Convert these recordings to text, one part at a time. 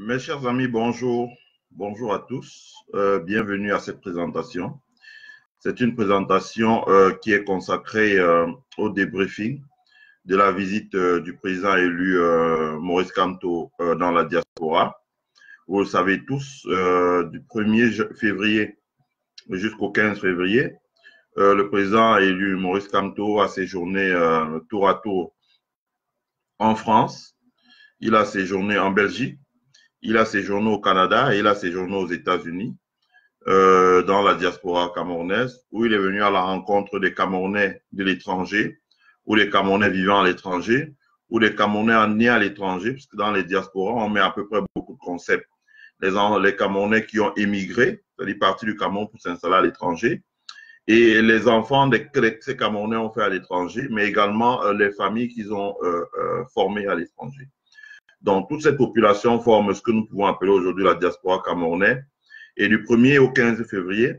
Mes chers amis, bonjour. Bonjour à tous. Bienvenue à cette présentation. C'est une présentation qui est consacrée au débriefing de la visite du président élu Maurice Kamto dans la diaspora. Vous le savez tous, du 1er février jusqu'au 15 février, le président élu Maurice Kamto a séjourné tour à tour en France, il a séjourné en Belgique, il a séjourné au Canada et il a séjourné aux États-Unis, dans la diaspora camerounaise, où il est venu à la rencontre des Camerounais de l'étranger, ou des Camerounais vivant à l'étranger, ou des Camerounais nés à l'étranger, parce que dans les diasporas, on met à peu près beaucoup de concepts. Les Camerounais qui ont émigré, c'est-à-dire partis du Cameroun pour s'installer à l'étranger, et les enfants que ces Camerounais ont fait à l'étranger, mais également les familles qu'ils ont formées à l'étranger. Donc, toute cette population forme ce que nous pouvons appeler aujourd'hui la diaspora camerounaise. Et du 1er au 15 février,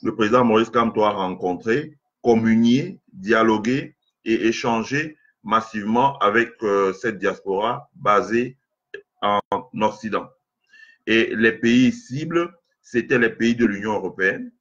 le président Maurice Kamto a rencontré, communié, dialogué et échangé massivement avec cette diaspora basée en Occident. Et les pays cibles, c'était les pays de l'Union européenne,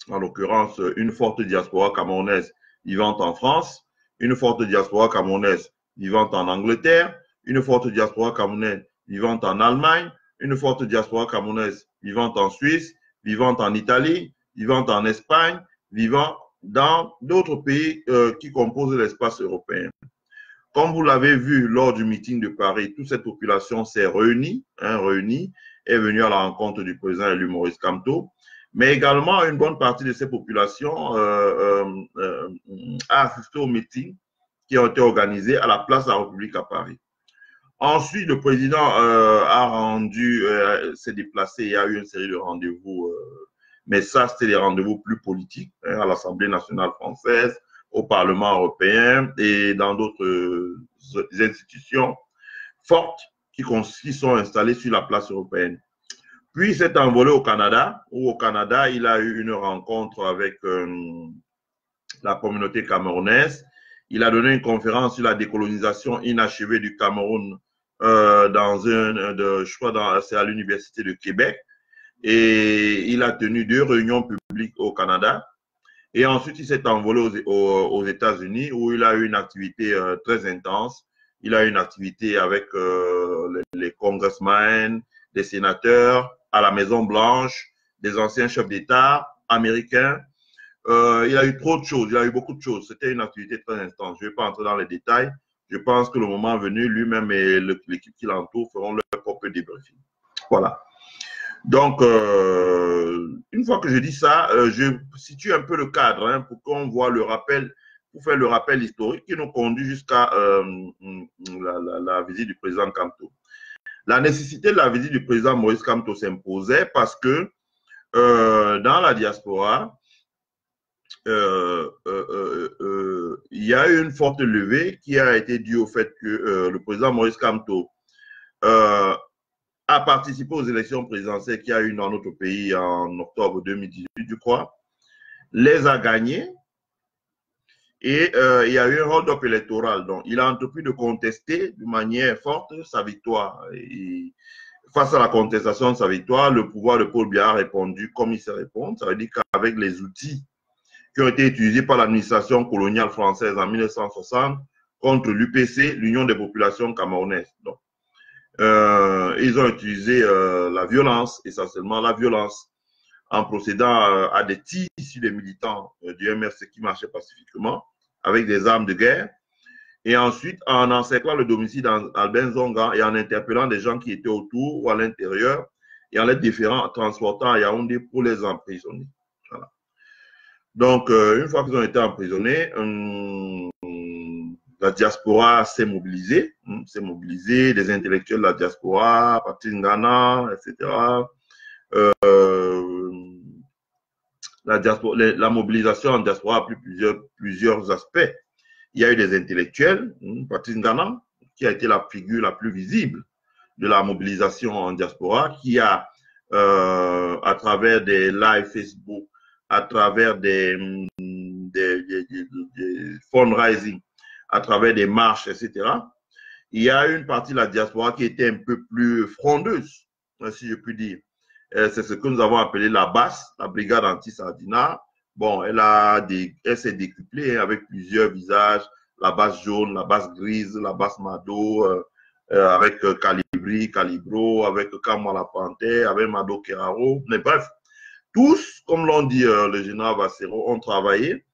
en l'occurrence une forte diaspora camerounaise vivant en France, une forte diaspora camerounaise vivant en Angleterre, une forte diaspora camerounaise vivant en Allemagne, une forte diaspora camerounaise vivant en Suisse, vivant en Italie, vivant en Espagne, vivant dans d'autres pays qui composent l'espace européen. Comme vous l'avez vu lors du meeting de Paris, toute cette population s'est réunie, est venue à la rencontre du président élu Maurice Kamto, mais également une bonne partie de ces populations a assisté aux meetings qui ont été organisés à la place de la République à Paris. Ensuite, le président s'est déplacé, il y a eu une série de rendez-vous, mais ça, c'était des rendez-vous plus politiques, à l'Assemblée nationale française, au Parlement européen et dans d'autres institutions fortes qui sont installées sur la place européenne. Puis, il s'est envolé au Canada, où au Canada, il a eu une rencontre avec la communauté camerounaise. Il a donné une conférence sur la décolonisation inachevée du Cameroun c'est à l'Université de Québec. Et il a tenu 2 réunions publiques au Canada. Et ensuite, il s'est envolé aux États-Unis où il a eu une activité très intense. Il a eu une activité avec les congressmen, des sénateurs, à la Maison-Blanche, des anciens chefs d'État américains. Il a eu trop de choses, il a eu beaucoup de choses. C'était une activité très intense. Je ne vais pas entrer dans les détails. Je pense que le moment venu, lui-même et l'équipe qui l'entoure feront leur propre débriefing. Voilà. Donc, une fois que je dis ça, je situe un peu le cadre pour qu'on voit le rappel, pour faire le rappel historique qui nous conduit jusqu'à la visite du président Kamto. La nécessité de la visite du président Maurice Kamto s'imposait parce que dans la diaspora, il y a eu une forte levée qui a été due au fait que le président Maurice Kamto a participé aux élections présidentielles qu'il y a eu dans notre pays en octobre 2018, je crois, les a gagnées et il y a eu un hold-up électoral. Donc, il a entrepris de contester de manière forte sa victoire. Et face à la contestation de sa victoire, le pouvoir de Paul Biya a répondu comme il sait répondre. Ça veut dire qu'avec les outils qui ont été utilisés par l'administration coloniale française en 1960 contre l'UPC, l'Union des populations camerounaises. Donc, ils ont utilisé la violence, essentiellement la violence, en procédant à des tirs sur les militants du MRC qui marchaient pacifiquement avec des armes de guerre, et ensuite en encerclant le domicile d'Albin Zonga et en interpellant des gens qui étaient autour ou à l'intérieur et en les déférant, transportant à Yaoundé pour les emprisonner. Voilà. Donc, une fois qu'ils ont été emprisonnés, la diaspora s'est mobilisée, des intellectuels de la diaspora, Patrice Ngana, etc. La mobilisation en diaspora a pris plusieurs aspects. Il y a eu des intellectuels, Patrice Ngana, qui a été la figure la plus visible de la mobilisation en diaspora, qui a, à travers des lives Facebook, à travers des fundraising, à travers des marches, etc., il y a une partie de la diaspora qui était un peu plus frondeuse, si je puis dire. C'est ce que nous avons appelé la BAS, la Brigade Anti-Sardina. Bon, elle s'est décuplée avec plusieurs visages, la BAS jaune, la BAS grise, la BAS Mado, avec Calibri, Calibro, avec Kamala Panthère, avec Mado Keraro. Mais bref, tous, comme l'ont dit le général Bassero, ont travaillé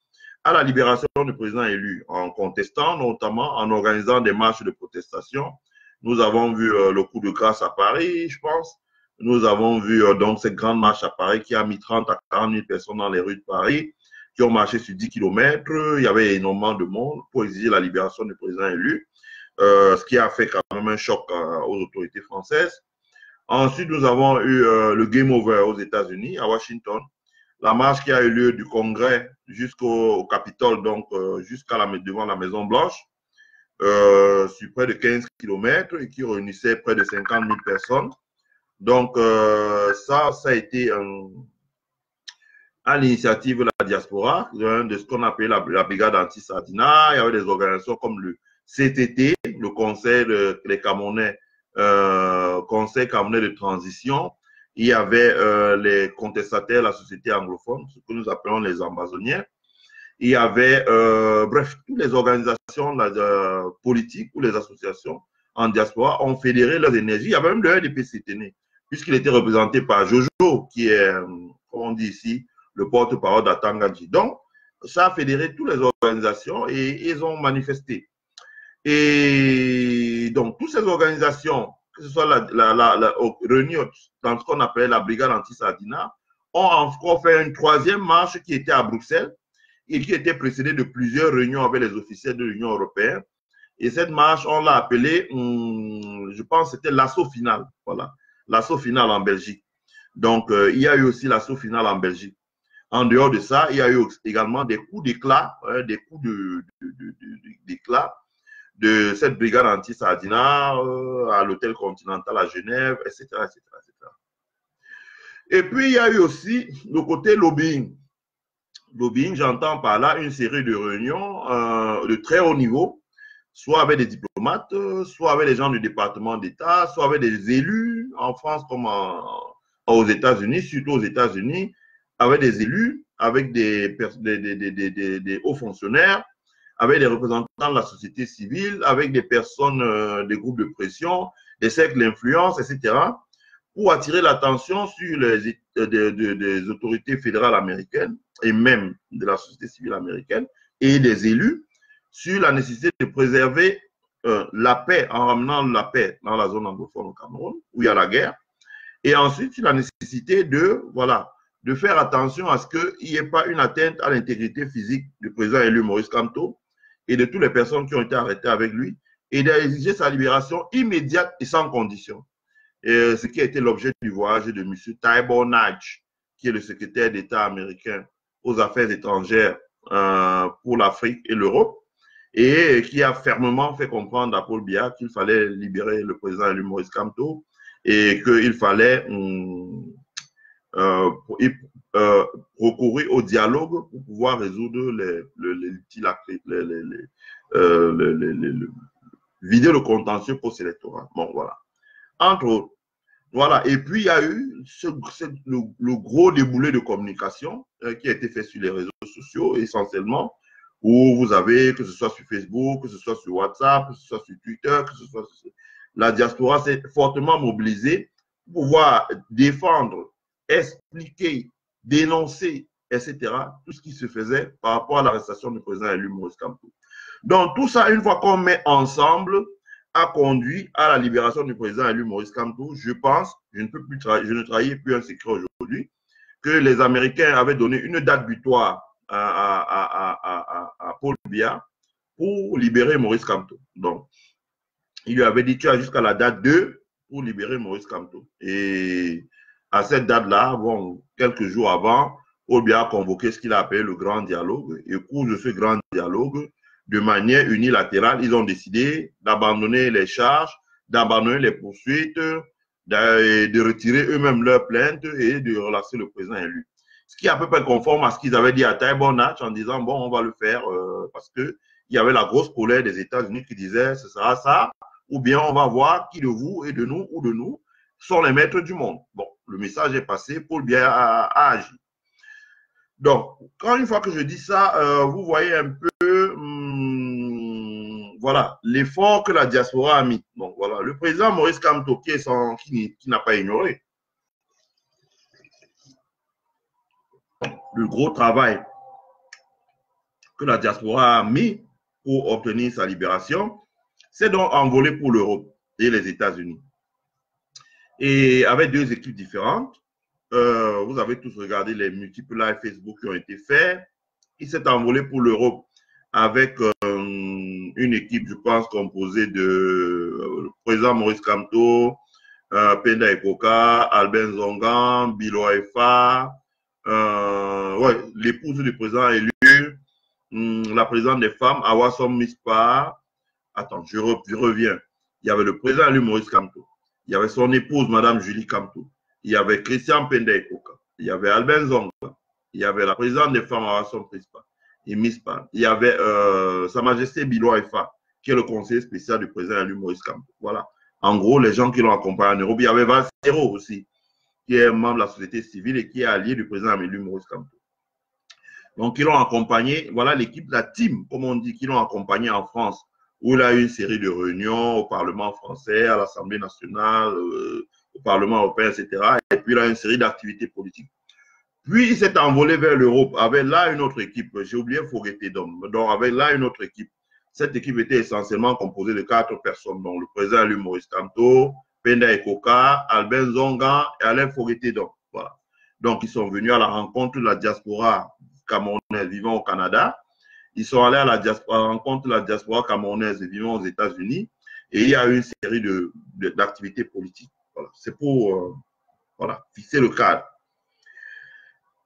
à la libération du président élu, en contestant, notamment en organisant des marches de protestation. Nous avons vu le coup de grâce à Paris, je pense. Nous avons vu donc cette grande marche à Paris qui a mis 30 à 40 000 personnes dans les rues de Paris, qui ont marché sur 10 km. Il y avait énormément de monde pour exiger la libération du président élu, ce qui a fait quand même un choc aux autorités françaises. Ensuite, nous avons eu le Game Over aux États-Unis, à Washington. La marche qui a eu lieu du Congrès jusqu'au Capitole, donc devant la Maison-Blanche, sur près de 15 km et qui réunissait près de 50 000 personnes. Donc, ça a été à l'initiative de la diaspora, de ce qu'on appelle la Brigade Anti-Sardina. Il y avait des organisations comme le CTT, le Conseil des Camerounais, Conseil Camerounais de Transition. Il y avait les contestataires de la société anglophone, ce que nous appelons les ambazoniens. Il y avait, bref, toutes les organisations politiques ou les associations en diaspora ont fédéré leurs énergies. Il y avait même le RDPC, puisqu'il était représenté par Jojo, qui est, comme on dit ici, le porte-parole d'Atangadji. Donc, ça a fédéré toutes les organisations et ils ont manifesté. Et donc, toutes ces organisations, que ce soit réunies dans ce qu'on appelle la Brigade Anti-Sardina, ont encore fait une troisième marche qui était à Bruxelles et qui était précédée de plusieurs réunions avec les officiels de l'Union européenne. Et cette marche, on l'a appelée, je pense, c'était l'assaut final. Voilà, l'assaut final en Belgique. Donc, il y a eu aussi l'assaut final en Belgique. En dehors de ça, il y a eu également des coups d'éclat, des coups d'éclat de cette brigade anti-Sardina à l'hôtel Continental à Genève, etc., etc., etc. Et puis, il y a eu aussi le côté lobbying. Lobbying, j'entends par là une série de réunions de très haut niveau, soit avec des diplomates, soit avec les gens du département d'État, soit avec des élus en France comme aux États-Unis, surtout aux États-Unis, avec des élus, avec des hauts fonctionnaires, avec des représentants de la société civile, avec des personnes, des groupes de pression, des cercles d'influence, etc., pour attirer l'attention sur des autorités fédérales américaines et même de la société civile américaine et des élus sur la nécessité de préserver la paix en ramenant la paix dans la zone anglophone au Cameroun, où il y a la guerre, et ensuite sur la nécessité de faire attention à ce qu'il n'y ait pas une atteinte à l'intégrité physique du président élu Maurice Kamto et de toutes les personnes qui ont été arrêtées avec lui, et d'exiger sa libération immédiate et sans condition. Et ce qui a été l'objet du voyage de M. Tibor Nagy, qui est le secrétaire d'État américain aux affaires étrangères pour l'Afrique et l'Europe, et qui a fermement fait comprendre à Paul Biya qu'il fallait libérer le président élu Maurice Kamto et qu'il fallait recourir au dialogue pour pouvoir résoudre vider le contentieux post-électoral. Bon, voilà. Entre autres. Voilà. Et puis, il y a eu le gros déboulé de communication qui a été fait sur les réseaux sociaux, essentiellement, où vous avez, que ce soit sur Facebook, que ce soit sur WhatsApp, que ce soit sur Twitter, que ce soit sur... La diaspora s'est fortement mobilisée pour pouvoir défendre, expliquer, dénoncer, etc., tout ce qui se faisait par rapport à l'arrestation du président élu Maurice Kamto. Donc, tout ça, une fois qu'on met ensemble, a conduit à la libération du président élu Maurice Kamto. Je pense, je ne trahis plus un secret aujourd'hui, que les Américains avaient donné une date butoir à Paul Biya pour libérer Maurice Kamto. Donc, il lui avait dit, tu as jusqu'à la date 2 pour libérer Maurice Kamto. Et à cette date-là, bon, quelques jours avant, Paul Biya a convoqué ce qu'il a appelé le grand dialogue. Et au cours de ce grand dialogue, de manière unilatérale, ils ont décidé d'abandonner les charges, d'abandonner les poursuites, de retirer eux-mêmes leurs plaintes et de relancer le président élu. Ce qui est à peu près conforme à ce qu'ils avaient dit à Tibor Nagy en disant, bon, on va le faire parce qu'il y avait la grosse colère des États-Unis qui disait, ce sera ça ou bien on va voir qui de vous et de nous ou de nous sont les maîtres du monde. Bon, le message est passé, Paul Biya a agi. Donc, quand une fois que je dis ça, vous voyez un peu, voilà, l'effort que la diaspora a mis. Donc, voilà, le président Maurice Kamto, qui n'a pas ignoré le gros travail que la diaspora a mis pour obtenir sa libération, s'est donc envolé pour l'Europe et les États-Unis. Et avec deux équipes différentes, vous avez tous regardé les multiples lives Facebook qui ont été faits. Il s'est envolé pour l'Europe avec une équipe, je pense, composée de le président Maurice Kamto, Penda Ekoka, Albin Zongan, Bilo Efa, ouais, l'épouse du président élu, la présidente des femmes, Awasom Mispa. Attends, je reviens. Il y avait le président élu Maurice Kamto. Il y avait son épouse, Madame Julie Kamto. Il y avait Christian Penda Ekoka. Il y avait Albin Zonga. Il y avait la présidente des femmes, Awasom Mispa. Il y avait Sa Majesté Bilo Efa, qui est le conseiller spécial du président élu Maurice Kamto. Voilà. En gros, les gens qui l'ont accompagné en Europe. Il y avait Valsero aussi, qui est membre de la société civile et qui est allié du président élu Maurice Kamto. Donc, ils l'ont accompagné, voilà l'équipe, la team, comme on dit, qui l'ont accompagné en France, où il a eu une série de réunions au Parlement français, à l'Assemblée nationale, au Parlement européen, etc. Et puis, il a eu une série d'activités politiques. Puis, il s'est envolé vers l'Europe avec là une autre équipe. J'ai oublié Fogueté-Dom. Donc, avec là une autre équipe. Cette équipe était essentiellement composée de 4 personnes. Donc, le président élu Maurice Kamto, Penda Ekoka, Albin Zonga et Alain Fogueté-Dom. Voilà. Donc, ils sont venus à la rencontre de la diaspora camerounaise vivant au Canada. Ils sont allés à la rencontre de la diaspora camerounaise vivant aux États-Unis. Et il y a eu une série d'activités politiques. Voilà. C'est pour voilà, fixer le cadre.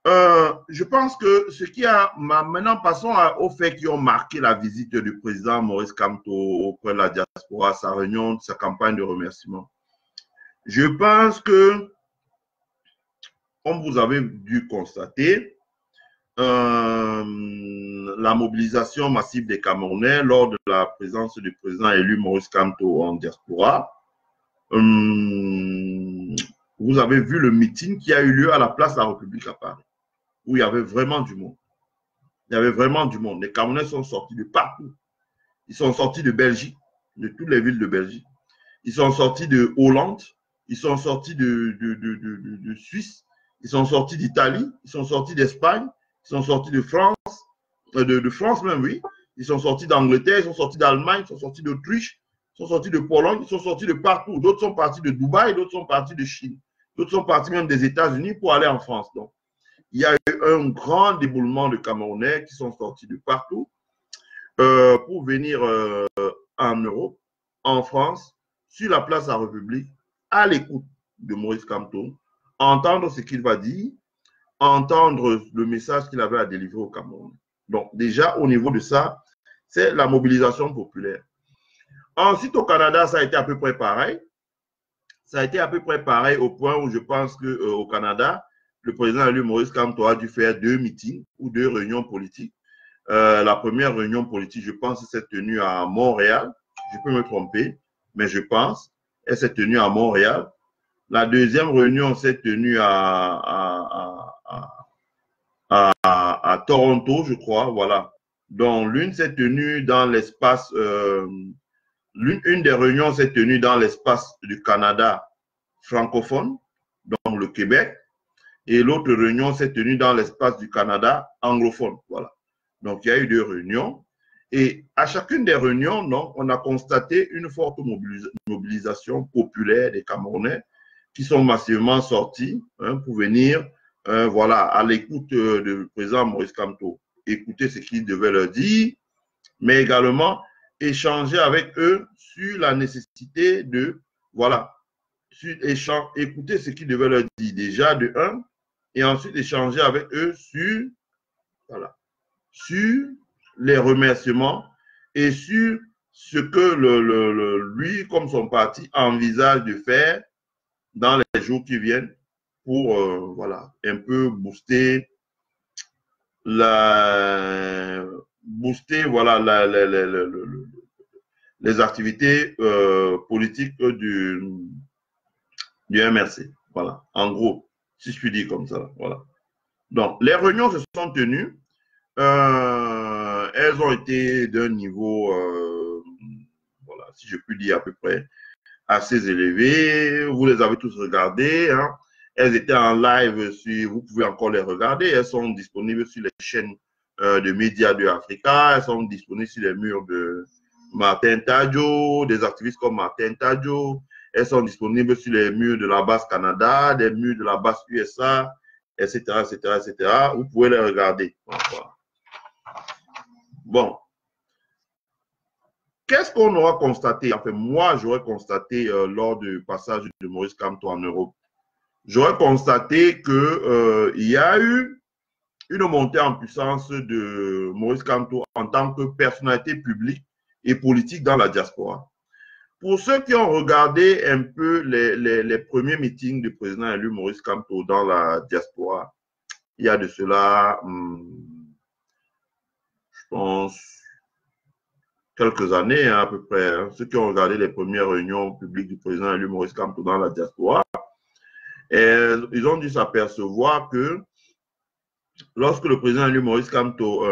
Je pense que ce qui a... Maintenant, passons aux faits qui ont marqué la visite du président Maurice Kamto auprès de la diaspora, sa réunion, sa campagne de remerciement. Je pense que, comme vous avez dû constater, la mobilisation massive des Camerounais lors de la présence du président élu Maurice Kamto en diaspora, vous avez vu le meeting qui a eu lieu à la place de la République à Paris, où il y avait vraiment du monde. Il y avait vraiment du monde. Les Camerounais sont sortis de partout. Ils sont sortis de Belgique, de toutes les villes de Belgique. Ils sont sortis de Hollande. Ils sont sortis de Suisse. Ils sont sortis d'Italie. Ils sont sortis d'Espagne. Ils sont sortis de France. De France même, oui. Ils sont sortis d'Angleterre. Ils sont sortis d'Allemagne. Ils sont sortis d'Autriche. Ils sont sortis de Pologne. Ils sont sortis de partout. D'autres sont partis de Dubaï. D'autres sont partis de Chine. D'autres sont partis même des États-Unis pour aller en France. Donc, il y a eu un grand déboulement de Camerounais qui sont sortis de partout pour venir en Europe, en France, sur la place de la République, à l'écoute de Maurice Kamto, entendre ce qu'il va dire, entendre le message qu'il avait à délivrer au Cameroun. Donc, déjà, au niveau de ça, c'est la mobilisation populaire. Ensuite, au Canada, ça a été à peu près pareil. Ça a été à peu près pareil au point où je pense qu'au Canada, le président élu Maurice Kamto a dû faire 2 meetings ou 2 réunions politiques. La première réunion politique, je pense, s'est tenue à Montréal. Je peux me tromper, mais je pense. Elle s'est tenue à Montréal. La deuxième réunion s'est tenue à Toronto, je crois. Voilà. Donc, l'une s'est tenue dans l'espace... une des réunions s'est tenue dans l'espace du Canada francophone, donc le Québec. Et l'autre réunion s'est tenue dans l'espace du Canada anglophone. Voilà. Donc, il y a eu 2 réunions. Et à chacune des réunions, non, on a constaté une forte mobilisation populaire des Camerounais qui sont massivement sortis pour venir voilà, à l'écoute du président Maurice Kamto, écouter ce qu'il devait leur dire, mais également échanger avec eux sur la nécessité de, voilà, écouter ce qu'il devait leur dire déjà de 1, et ensuite échanger avec eux sur, voilà, sur les remerciements et sur ce que lui, comme son parti, envisage de faire dans les jours qui viennent pour voilà, un peu booster voilà, les activités politiques du MRC. Voilà, en gros, si je puis dire comme ça. Voilà. Donc, les réunions se sont tenues. Elles ont été d'un niveau, voilà, si je puis dire à peu près, assez élevé. Vous les avez tous regardées. Hein. Elles étaient en live, vous pouvez encore les regarder. Elles sont disponibles sur les chaînes de médias de Africa. Elles sont disponibles sur les murs de Martin Tadjo, des activistes comme Martin Tadjo. Elles sont disponibles sur les murs de la base Canada, des murs de la base USA, etc., etc., etc. Vous pouvez les regarder. Voilà. Bon. Qu'est-ce qu'on aura constaté? Enfin, moi, j'aurais constaté lors du passage de Maurice Kamto en Europe, j'aurais constaté qu'il y a eu une montée en puissance de Maurice Kamto en tant que personnalité publique et politique dans la diaspora. Pour ceux qui ont regardé un peu les premiers meetings du président élu Maurice Kamto dans la diaspora, il y a de cela, je pense, quelques années hein, à peu près, hein, ceux qui ont regardé les premières réunions publiques du président élu Maurice Kamto dans la diaspora, ils ont dû s'apercevoir que lorsque le président élu Maurice Kamto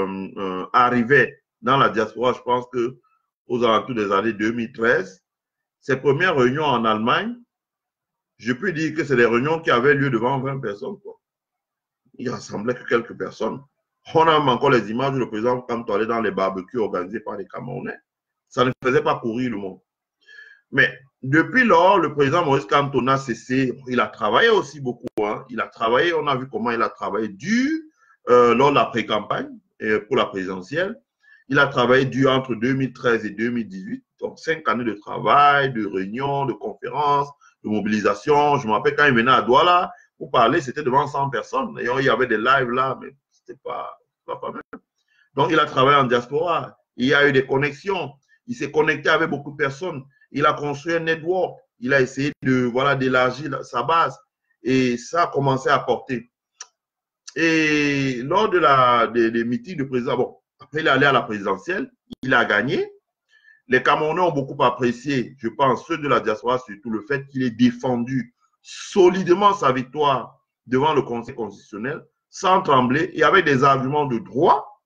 arrivait dans la diaspora, je pense que aux alentours des années 2013, ses premières réunions en Allemagne, je peux dire que c'est des réunions qui avaient lieu devant 20 personnes. Quoi. Il rassemblait que quelques personnes. On a même encore les images où le président Kamto allait dans les barbecues organisés par les Camerounais. Ça ne faisait pas courir le monde. Mais depuis lors, le président Maurice Kamto n'a cessé. Il a travaillé aussi beaucoup. Hein. Il a travaillé, on a vu comment il a travaillé dur lors de la pré-campagne pour la présidentielle. Il a travaillé dur entre 2013 et 2018. Donc 5 années de travail, de réunions, de conférences, de mobilisation. Je me rappelle quand il venait à Douala, pour parler, c'était devant 100 personnes. D'ailleurs, il y avait des lives là, mais c'était pas mal. Donc, il a travaillé en diaspora. Il y a eu des connexions. Il s'est connecté avec beaucoup de personnes. Il a construit un network. Il a essayé de, voilà, d'élargir sa base. Et ça a commencé à porter. Et lors des meetings de président, bon, après, il est allé à la présidentielle. Il a gagné. Les Camerounais ont beaucoup apprécié, je pense, ceux de la diaspora, surtout le fait qu'il ait défendu solidement sa victoire devant le Conseil constitutionnel, sans trembler et avec des arguments de droit,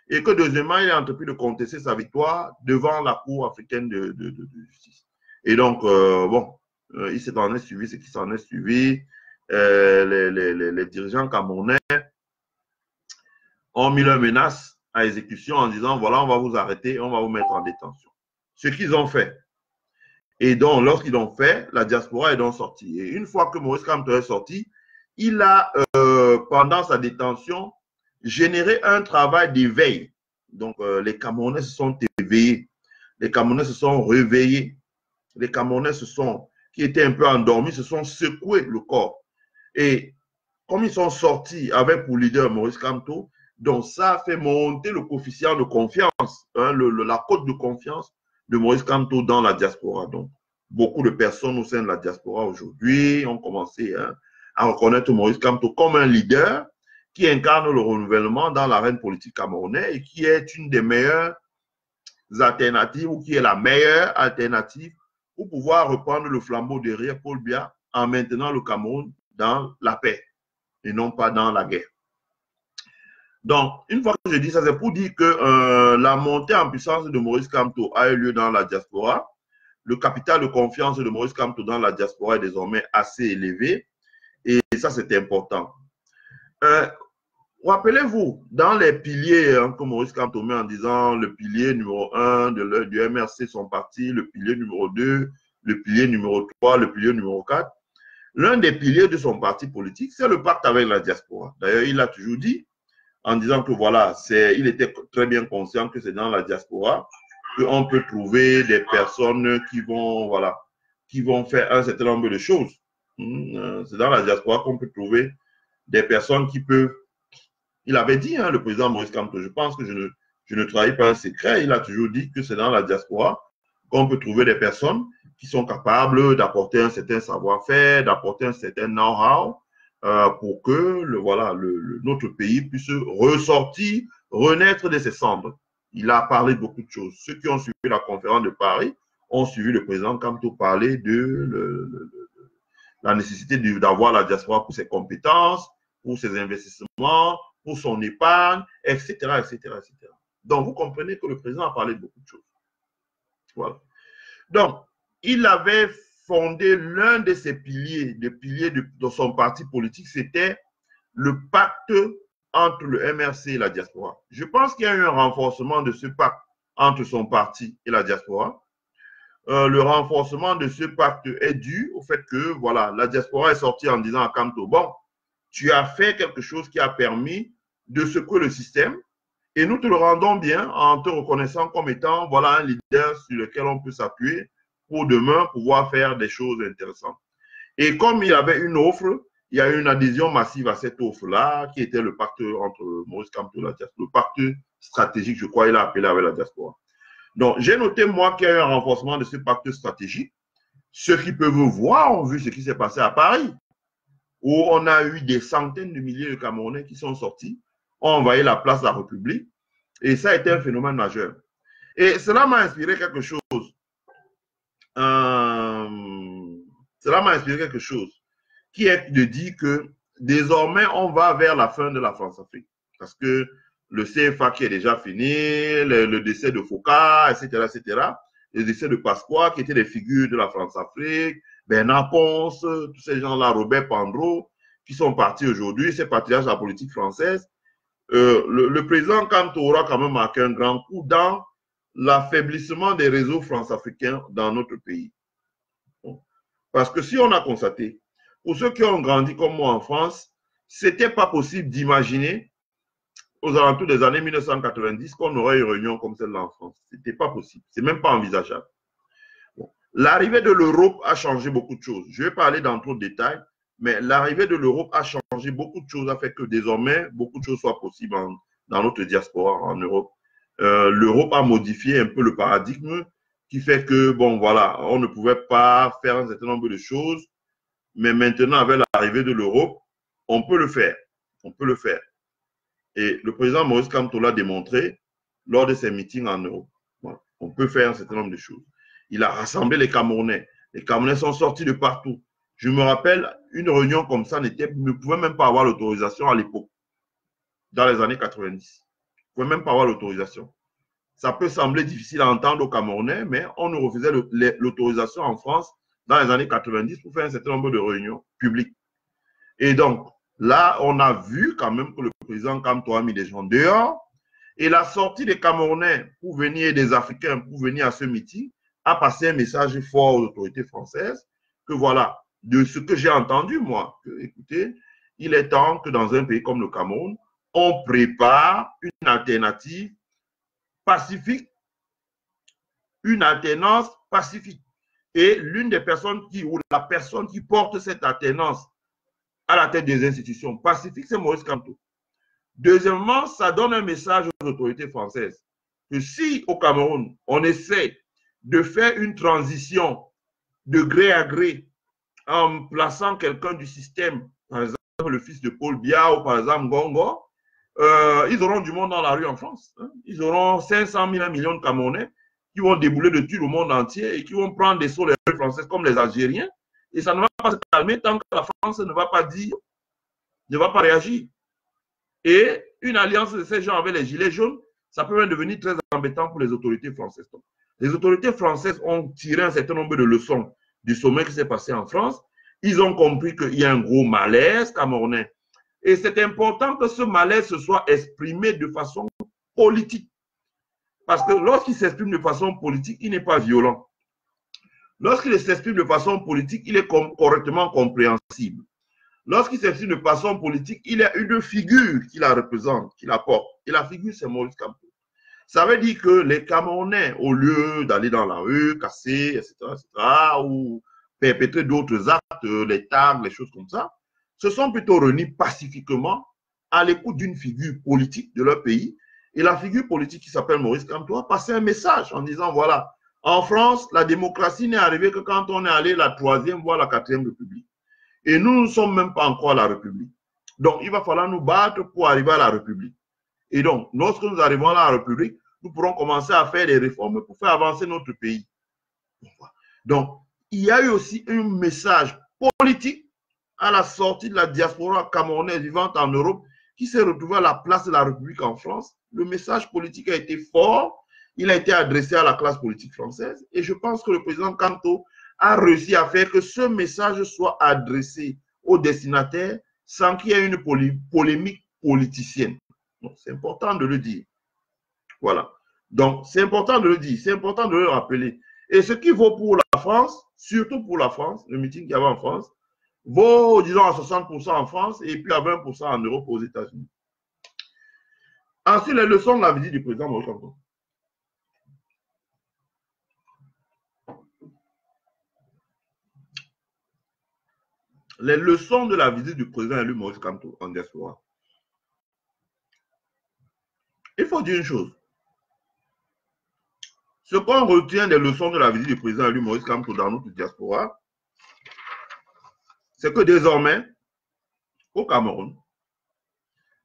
et que deuxièmement, il a entrepris de contester sa victoire devant la Cour africaine de justice. Et donc, bon, il s'en est suivi ce qui s'en est suivi. Les dirigeants camerounais ont mis leur menace à exécution en disant, voilà, on va vous arrêter, on va vous mettre en détention. Ce qu'ils ont fait. Et donc, lorsqu'ils l'ont fait, la diaspora est donc sortie. Et une fois que Maurice Kamto est sorti, il a, pendant sa détention, généré un travail d'éveil. Donc, les Camerounais se sont éveillés. Les Camerounais se sont réveillés. Les Camerounais qui étaient un peu endormis, se sont secoués le corps. Et comme ils sont sortis avec pour leader Maurice Kamto, donc ça a fait monter le coefficient de confiance, hein, la cote de confiance de Maurice Kamto dans la diaspora. Donc, beaucoup de personnes au sein de la diaspora aujourd'hui ont commencé à reconnaître Maurice Kamto comme un leader qui incarne le renouvellement dans l'arène politique camerounaise et qui est une des meilleures alternatives ou qui est la meilleure alternative pour pouvoir reprendre le flambeau derrière Paul Biya en maintenant le Cameroun dans la paix et non pas dans la guerre. Donc, une fois que je dis ça, c'est pour dire que la montée en puissance de Maurice Kamto a eu lieu dans la diaspora. Le capital de confiance de Maurice Kamto dans la diaspora est désormais assez élevé. Et ça, c'est important. Rappelez-vous, dans les piliers que Maurice Kamto met en disant le pilier numéro 1 du MRC, son parti, le pilier numéro 2, le pilier numéro 3, le pilier numéro 4, l'un des piliers de son parti politique, c'est le pacte avec la diaspora. D'ailleurs, il a toujours dit, en disant que voilà, il était très bien conscient que c'est dans la diaspora qu'on peut trouver des personnes qui vont, voilà, qui vont faire un certain nombre de choses. C'est dans la diaspora qu'on peut trouver des personnes qui peuvent. Il avait dit, hein, le président Maurice Kamto, je pense que je ne trahis pas un secret, il a toujours dit que c'est dans la diaspora qu'on peut trouver des personnes qui sont capables d'apporter un certain savoir-faire, d'apporter un certain know-how, pour que notre pays puisse ressortir, renaître de ses cendres. Il a parlé de beaucoup de choses. Ceux qui ont suivi la conférence de Paris ont suivi le président Kamto parler de la nécessité d'avoir la diaspora pour ses compétences, pour ses investissements, pour son épargne, etc., etc., etc. Donc, vous comprenez que le président a parlé de beaucoup de choses. Voilà. Donc, il avait fondé l'un de ses piliers, de son parti politique, c'était le pacte entre le MRC et la diaspora. Je pense qu'il y a eu un renforcement de ce pacte entre son parti et la diaspora. Le renforcement de ce pacte est dû au fait que, voilà, la diaspora est sortie en disant à Kamto, bon, tu as fait quelque chose qui a permis de secouer le système et nous te le rendons bien en te reconnaissant comme étant, voilà, un leader sur lequel on peut s'appuyer pour demain pouvoir faire des choses intéressantes. Et comme il y avait une offre, il y a eu une adhésion massive à cette offre-là, qui était le pacte entre Maurice Kamto et la diaspora, le pacte stratégique, je crois, il a appelé avec la diaspora. Donc, j'ai noté, moi, qu'il y a eu un renforcement de ce pacte stratégique. Ceux qui peuvent voir ont vu ce qui s'est passé à Paris, où on a eu des centaines de milliers de Camerounais qui sont sortis, ont envahi la place de la République, et ça a été un phénomène majeur. Et cela m'a inspiré quelque chose. Cela m'a inspiré quelque chose, qui est de dire que désormais, on va vers la fin de la France-Afrique. Parce que le CFA qui est déjà fini, le décès de Foucault, etc., etc., le décès de Pasqua, qui étaient des figures de la France-Afrique, Bernard Ponce, tous ces gens-là, Robert Pandro, qui sont partis aujourd'hui, ces patriarches de la politique française. Le président Kamto aura quand même marqué un grand coup dans l'affaiblissement des réseaux france-africains dans notre pays. Parce que si on a constaté, pour ceux qui ont grandi comme moi en France, c'était pas possible d'imaginer aux alentours des années 1990 qu'on aurait une réunion comme celle-là en France. C'était pas possible. C'est même pas envisageable. Bon. L'arrivée de l'Europe a changé beaucoup de choses. Je vais parler dans trop de détails, mais l'arrivée de l'Europe a changé beaucoup de choses, a fait que désormais, beaucoup de choses soient possibles dans notre diaspora en Europe. L'Europe a modifié un peu le paradigme qui fait que, bon, voilà, on ne pouvait pas faire un certain nombre de choses, mais maintenant, avec l'arrivée de l'Europe, on peut le faire. On peut le faire. Et le président Maurice Kamto l'a démontré lors de ses meetings en Europe. Voilà. On peut faire un certain nombre de choses. Il a rassemblé les Camerounais. Les Camerounais sont sortis de partout. Je me rappelle, une réunion comme ça ne pouvait même pas avoir l'autorisation à l'époque, dans les années 90. Ne pouvait même pas avoir l'autorisation. Ça peut sembler difficile à entendre aux Camerounais, mais on nous refusait l'autorisation en France dans les années 90 pour faire un certain nombre de réunions publiques. Et donc, là, on a vu quand même que le président Kamto a mis des gens dehors. Et la sortie des Camerounais pour venir, des Africains pour venir à ce meeting, a passé un message fort aux autorités françaises que voilà, de ce que j'ai entendu, moi, que, écoutez, il est temps que dans un pays comme le Cameroun, on prépare une alternative pacifique, une alternance pacifique. Et l'une des personnes ou la personne qui porte cette alternance à la tête des institutions pacifiques, c'est Maurice Kamto. Deuxièmement, ça donne un message aux autorités françaises que si au Cameroun, on essaie de faire une transition de gré à gré en plaçant quelqu'un du système, par exemple le fils de Paul Biya ou par exemple Ngongo, ils auront du monde dans la rue en France. Hein. Ils auront 500 000, 1 million de Camerounais qui vont débouler de tout le monde entier et qui vont prendre des sauts les rues françaises comme les Algériens. Et ça ne va pas se calmer tant que la France ne va pas dire, ne va pas réagir. Et une alliance de ces gens avec les gilets jaunes, ça peut même devenir très embêtant pour les autorités françaises. Donc, les autorités françaises ont tiré un certain nombre de leçons du sommet qui s'est passé en France. Ils ont compris qu'il y a un gros malaise camerounais. Et c'est important que ce malaise se soit exprimé de façon politique. Parce que lorsqu'il s'exprime de façon politique, il n'est pas violent. Lorsqu'il s'exprime de façon politique, il est correctement compréhensible. Lorsqu'il s'exprime de façon politique, il y a une figure qui la représente, qui la porte. Et la figure, c'est Maurice Kamto. Ça veut dire que les Camerounais, au lieu d'aller dans la rue, casser, etc., ou perpétrer d'autres actes, les tags, les choses comme ça, se sont plutôt réunis pacifiquement à l'écoute d'une figure politique de leur pays. Et la figure politique qui s'appelle Maurice Kamto a passé un message en disant, voilà, en France, la démocratie n'est arrivée que quand on est allé la 3e, voire la 4e République. Et nous ne sommes même pas encore à la République. Donc, il va falloir nous battre pour arriver à la République. Et donc, lorsque nous arrivons à la République, nous pourrons commencer à faire des réformes pour faire avancer notre pays. Donc, il y a eu aussi un message politique à la sortie de la diaspora camerounaise vivante en Europe qui s'est retrouvée à la place de la République en France. Le message politique a été fort, il a été adressé à la classe politique française et je pense que le président Kanto a réussi à faire que ce message soit adressé aux destinataires sans qu'il y ait une polémique politicienne. C'est important de le dire. Voilà. Donc, c'est important de le dire, c'est important de le rappeler. Et ce qui vaut pour la France, surtout pour la France, le meeting qu'il y avait en France, vaut, disons, à 60% en France et puis à 20% en Europe aux États-Unis. Ensuite, les leçons de la visite du président Maurice Kamto. Les leçons de la visite du président élu Maurice Kamto en diaspora. Il faut dire une chose. Ce qu'on retient des leçons de la visite du président élu Maurice Kamto dans notre diaspora, c'est que désormais, au Cameroun,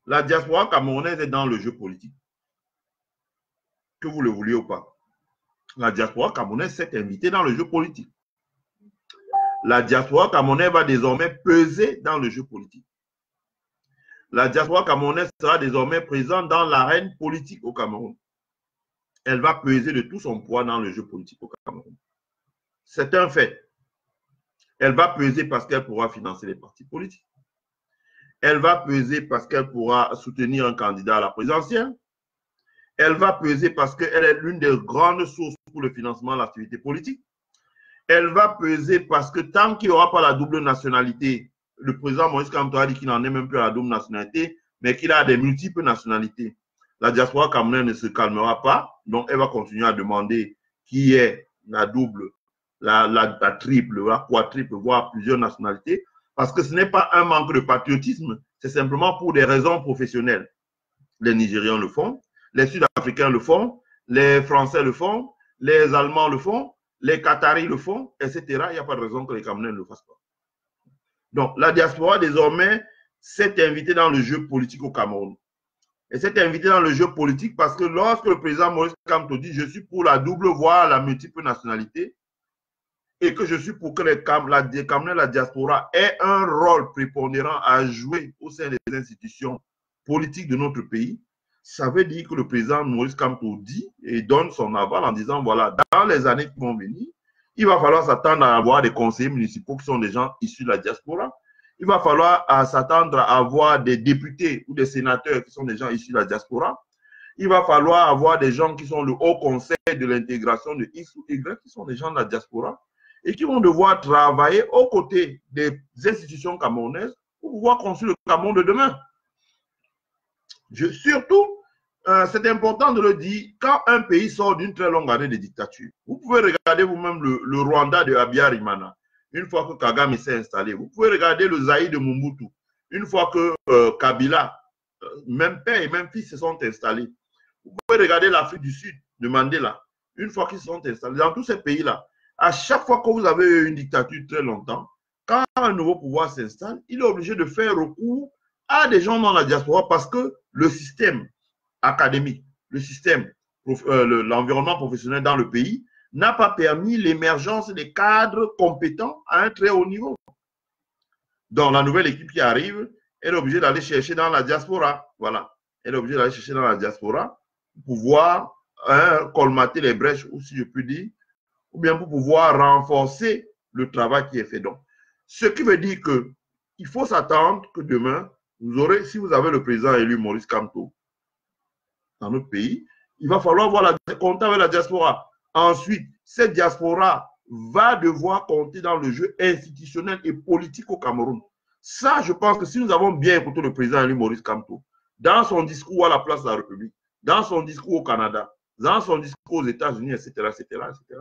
la diaspora camerounaise est dans le jeu politique. Que vous le vouliez ou pas. La diaspora camerounaise s'est invitée dans le jeu politique. La diaspora camerounaise va désormais peser dans le jeu politique. La diaspora camerounaise sera désormais présente dans l'arène politique au Cameroun. Elle va peser de tout son poids dans le jeu politique au Cameroun. C'est un fait. Elle va peser parce qu'elle pourra financer les partis politiques. Elle va peser parce qu'elle pourra soutenir un candidat à la présidentielle. Elle va peser parce qu'elle est l'une des grandes sources pour le financement de l'activité politique. Elle va peser parce que tant qu'il n'y aura pas la double nationalité, le président Maurice Kamto a dit qu'il n'en est même plus à la double nationalité, mais qu'il a des multiples nationalités. La diaspora camerounaise ne se calmera pas, donc elle va continuer à demander qui est la double, la triple, la quadruple, voire plusieurs nationalités, parce que ce n'est pas un manque de patriotisme, c'est simplement pour des raisons professionnelles. Les Nigérians le font, les Sud-Africains le font, les Français le font, les Allemands le font, les Qataris le font, etc. Il n'y a pas de raison que les Camerounais ne le fassent pas. Donc, la diaspora, désormais, s'est invitée dans le jeu politique au Cameroun. Et s'est invitée dans le jeu politique parce que lorsque le président Maurice Kamto dit « je suis pour la double, voire la multiple nationalité », et que je suis pour que les Camerounais, la diaspora, aient un rôle prépondérant à jouer au sein des institutions politiques de notre pays, ça veut dire que le président Maurice Kamto dit et donne son aval en disant, voilà, dans les années qui vont venir, il va falloir s'attendre à avoir des conseillers municipaux qui sont des gens issus de la diaspora. Il va falloir s'attendre à avoir des députés ou des sénateurs qui sont des gens issus de la diaspora. Il va falloir avoir des gens qui sont le haut conseil de l'intégration de X ou Y, qui sont des gens de la diaspora, et qui vont devoir travailler aux côtés des institutions camerounaises pour pouvoir construire le Cameroun de demain. Surtout, c'est important de le dire, quand un pays sort d'une très longue année de dictature, vous pouvez regarder vous-même le Rwanda de Habyarimana, une fois que Kagame s'est installé. Vous pouvez regarder le Zaïre de Mobutu, une fois que Kabila, même père et même fils se sont installés. Vous pouvez regarder l'Afrique du Sud de Mandela, une fois qu'ils se sont installés. Dans tous ces pays-là, à chaque fois que vous avez eu une dictature très longtemps, quand un nouveau pouvoir s'installe, il est obligé de faire recours à des gens dans la diaspora parce que le système académique, le système, l'environnement professionnel dans le pays n'a pas permis l'émergence des cadres compétents à un très haut niveau. Donc, la nouvelle équipe qui arrive, elle est obligée d'aller chercher dans la diaspora. Voilà. Elle est obligée d'aller chercher dans la diaspora pour pouvoir colmater les brèches, ou si je puis dire, ou bien pour pouvoir renforcer le travail qui est fait. Donc, ce qui veut dire qu'il faut s'attendre que demain, vous aurez, si vous avez le président élu Maurice Kamto dans notre pays, il va falloir avoir compter avec la diaspora. Ensuite, cette diaspora va devoir compter dans le jeu institutionnel et politique au Cameroun. Ça, je pense que si nous avons bien écouté le président élu Maurice Kamto, dans son discours à la place de la République, dans son discours au Canada, dans son discours aux États-Unis, etc., etc., etc.,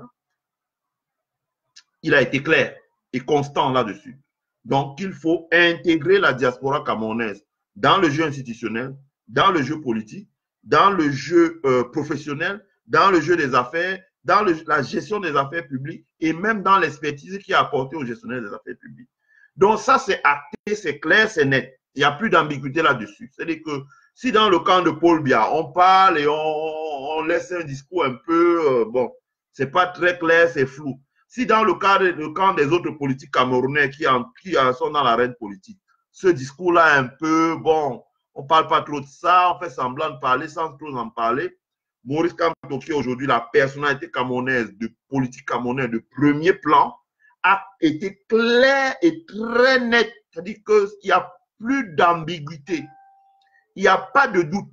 il a été clair et constant là-dessus. Donc, il faut intégrer la diaspora camerounaise dans le jeu institutionnel, dans le jeu politique, dans le jeu professionnel, dans le jeu des affaires, dans la gestion des affaires publiques et même dans l'expertise qui est apportée aux gestionnaires des affaires publiques. Donc, ça, c'est acté, c'est clair, c'est net. Il n'y a plus d'ambiguïté là-dessus. C'est-à-dire que Si dans le camp de Paul Biya, on parle et on laisse un discours un peu, bon, c'est pas très clair, c'est flou. Si dans le camp des autres politiques camerounais qui sont dans l'arène politique, ce discours-là un peu, bon, on parle pas trop de ça, on fait semblant de parler sans trop en parler. Maurice Kamto, qui est aujourd'hui la personnalité camerounaise, de politique camerounaise de premier plan, a été clair et très net. C'est-à-dire qu'il n'y a plus d'ambiguïté. Il n'y a pas de doute.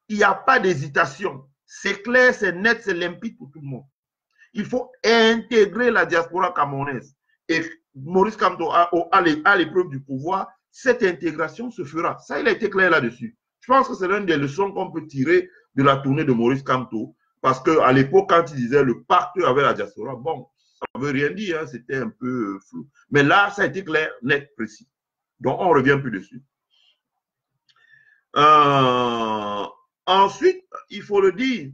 Il n'y a pas d'hésitation. C'est clair, c'est net, c'est limpide pour tout le monde. Il faut intégrer la diaspora camerounaise. Et Maurice Kamto à l'épreuve du pouvoir, cette intégration se fera. Ça, il a été clair là-dessus. Je pense que c'est l'une des leçons qu'on peut tirer de la tournée de Maurice Kamto. Parce qu'à l'époque, quand il disait le pacte avec la diaspora, bon, ça ne veut rien dire, hein, c'était un peu flou. Mais là, ça a été clair, net, précis. Donc, on ne revient plus dessus. Ensuite, il faut le dire,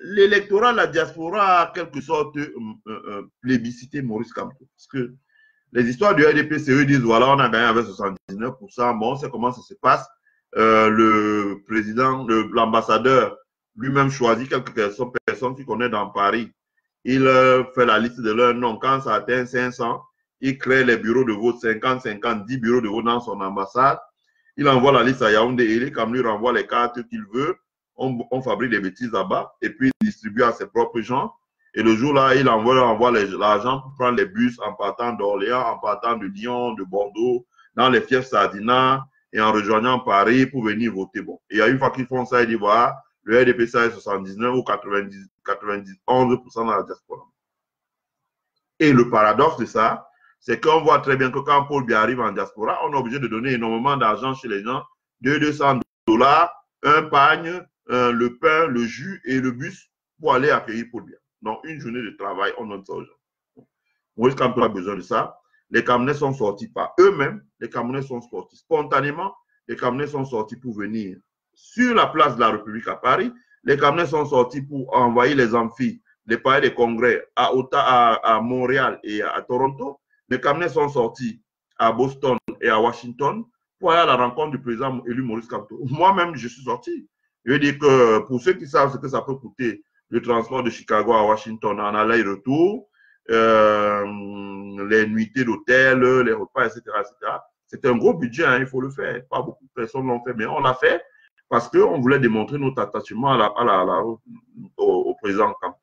l'électorat, la diaspora a quelque sorte plébiscité Maurice Kamto. Parce que les histoires du RDPCE disent, voilà, on a gagné avec 79%. Bon, on sait comment ça se passe. Le président, l'ambassadeur, lui-même choisit quelques personnes qu'il connaît dans Paris. Il fait la liste de leurs noms. Quand ça atteint 500, il crée les bureaux de vote, 50, 10 bureaux de vote dans son ambassade. Il envoie la liste à Yaoundé et il lui renvoie les cartes qu'il veut. On fabrique des bêtises là-bas et puis il distribue à ses propres gens. Et le jour-là, il envoie l'argent pour prendre les bus en partant d'Orléans, en partant de Lyon, de Bordeaux, dans les fiefs Sardina et en rejoignant Paris pour venir voter. Bon. Et une fois qu'ils font ça, ils disent, voilà, le RDPC est 79 ou 91% dans la diaspora. Et le paradoxe de ça, c'est qu'on voit très bien que quand Paul Biya arrive en diaspora, on est obligé de donner énormément d'argent chez les gens, $200, un pagne, le pain, le jus et le bus pour aller accueillir Paul Biya. Donc, une journée de travail, on donne ça aux gens. Maurice Kamto a besoin de ça. Les Camerounais sont sortis par eux-mêmes. Les Camerounais sont sortis spontanément. Les Camerounais sont sortis pour venir sur la place de la République à Paris. Les Camerounais sont sortis pour envahir les amphis, les palais des congrès à Montréal et à Toronto. Les Camerounais sont sortis à Boston et à Washington pour aller à la rencontre du président élu Maurice Kamto. Moi-même, je suis sorti. Je veux dire que pour ceux qui savent ce que ça peut coûter, le transport de Chicago à Washington en aller-retour, les nuitées d'hôtel, les repas, etc., c'est un gros budget, hein, il faut le faire. Pas beaucoup de personnes l'ont fait, mais on l'a fait parce qu'on voulait démontrer notre attachement au président Kamto.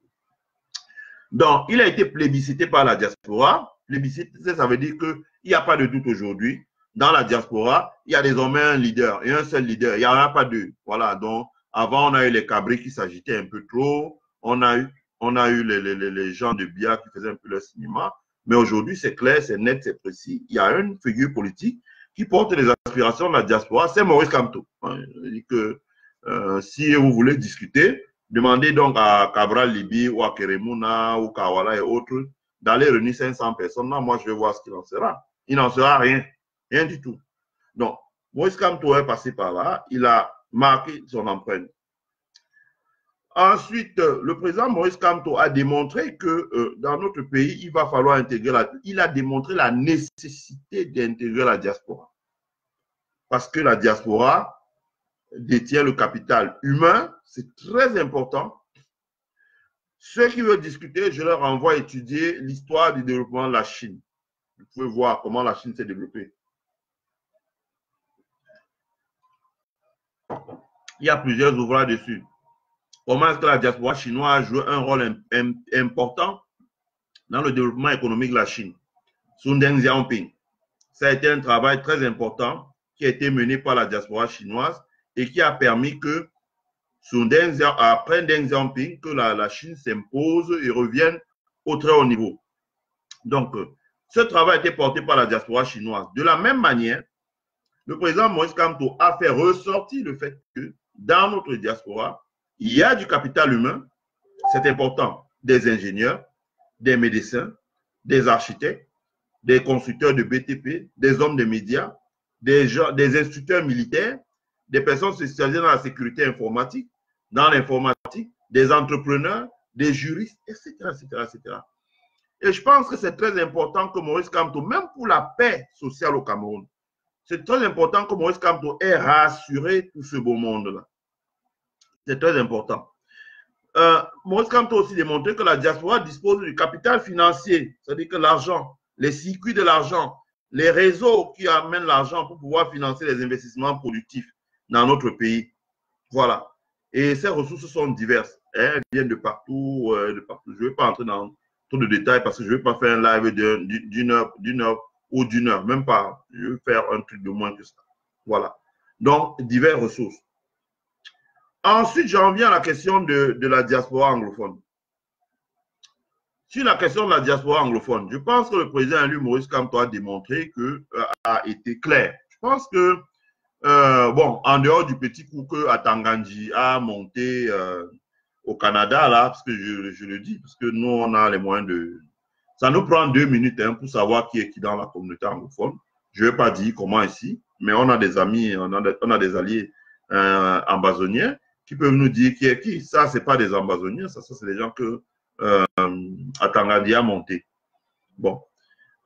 Donc, il a été plébiscité par la diaspora. Plébiscité, ça veut dire qu'il n'y a pas de doute aujourd'hui. Dans la diaspora, il y a désormais un leader et un seul leader. Il n'y en a pas deux. Voilà, donc, avant, on a eu les cabris qui s'agitaient un peu trop. On a eu les gens de Biya qui faisaient un peu le cinéma. Mais aujourd'hui, c'est clair, c'est net, c'est précis. Il y a une figure politique qui porte les aspirations de la diaspora, c'est Maurice Kamto. Je dis que si vous voulez discuter, demandez donc à Cabral Libi ou à Keremuna ou Kawala et autres d'aller réunir 500 personnes. Là, moi, je vais voir ce qu'il en sera. Il n'en sera rien. Rien du tout. Donc, Maurice Kamto est passé par là. Il a marqué son empreinte. Ensuite, le président Maurice Kamto a démontré que dans notre pays, il va falloir intégrer il a démontré la nécessité d'intégrer la diaspora. Parce que la diaspora détient le capital humain, c'est très important. Ceux qui veulent discuter, je leur envoie étudier l'histoire du développement de la Chine. Vous pouvez voir comment la Chine s'est développée. Il y a plusieurs ouvrages dessus. Comment est-ce que la diaspora chinoise a joué un rôle important dans le développement économique de la Chine. Sun Deng Xiaoping. Ça a été un travail très important qui a été mené par la diaspora chinoise et qui a permis que après Deng Xiaoping, que la Chine s'impose et revienne au très haut niveau. Donc, ce travail a été porté par la diaspora chinoise. De la même manière, le président Maurice Kamto a fait ressortir le fait que dans notre diaspora, il y a du capital humain, c'est important, des ingénieurs, des médecins, des architectes, des constructeurs de BTP, des hommes de médias, des instructeurs militaires, des personnes spécialisées dans la sécurité informatique, dans l'informatique, des entrepreneurs, des juristes, etc., etc., etc. Et je pense que c'est très important que Maurice Kamto, même pour la paix sociale au Cameroun, C'est très important que Maurice Kamto ait rassuré tout ce beau monde-là. C'est très important. Maurice Kamto a aussi démontré que la diaspora dispose du capital financier, c'est-à-dire que l'argent, les circuits de l'argent, les réseaux qui amènent l'argent pour pouvoir financer les investissements productifs dans notre pays. Voilà. Et ces ressources sont diverses. Elles viennent de partout, de partout. Je ne vais pas entrer dans trop de détails parce que je ne vais pas faire un live d'une heure ou d'une heure, même pas. Je vais faire un truc de moins que ça. Voilà. Donc, diverses ressources. Ensuite, j'en viens à la question de la diaspora anglophone. Sur la question de la diaspora anglophone, je pense que le président élu Maurice Kamto a démontré que a été clair. Je pense que, bon, en dehors du petit coup que Atanganji a monté au Canada, là, parce que je le dis, parce que nous, on a les moyens de... Ça nous prend 2 minutes hein, pour savoir qui est qui dans la communauté anglophone. Je ne vais pas dire comment ici, mais on a des amis, on a des alliés ambazoniens qui peuvent nous dire qui est qui. Ça, ce n'est pas des ambazoniens, ça c'est des gens que Atanganji a monté. Bon.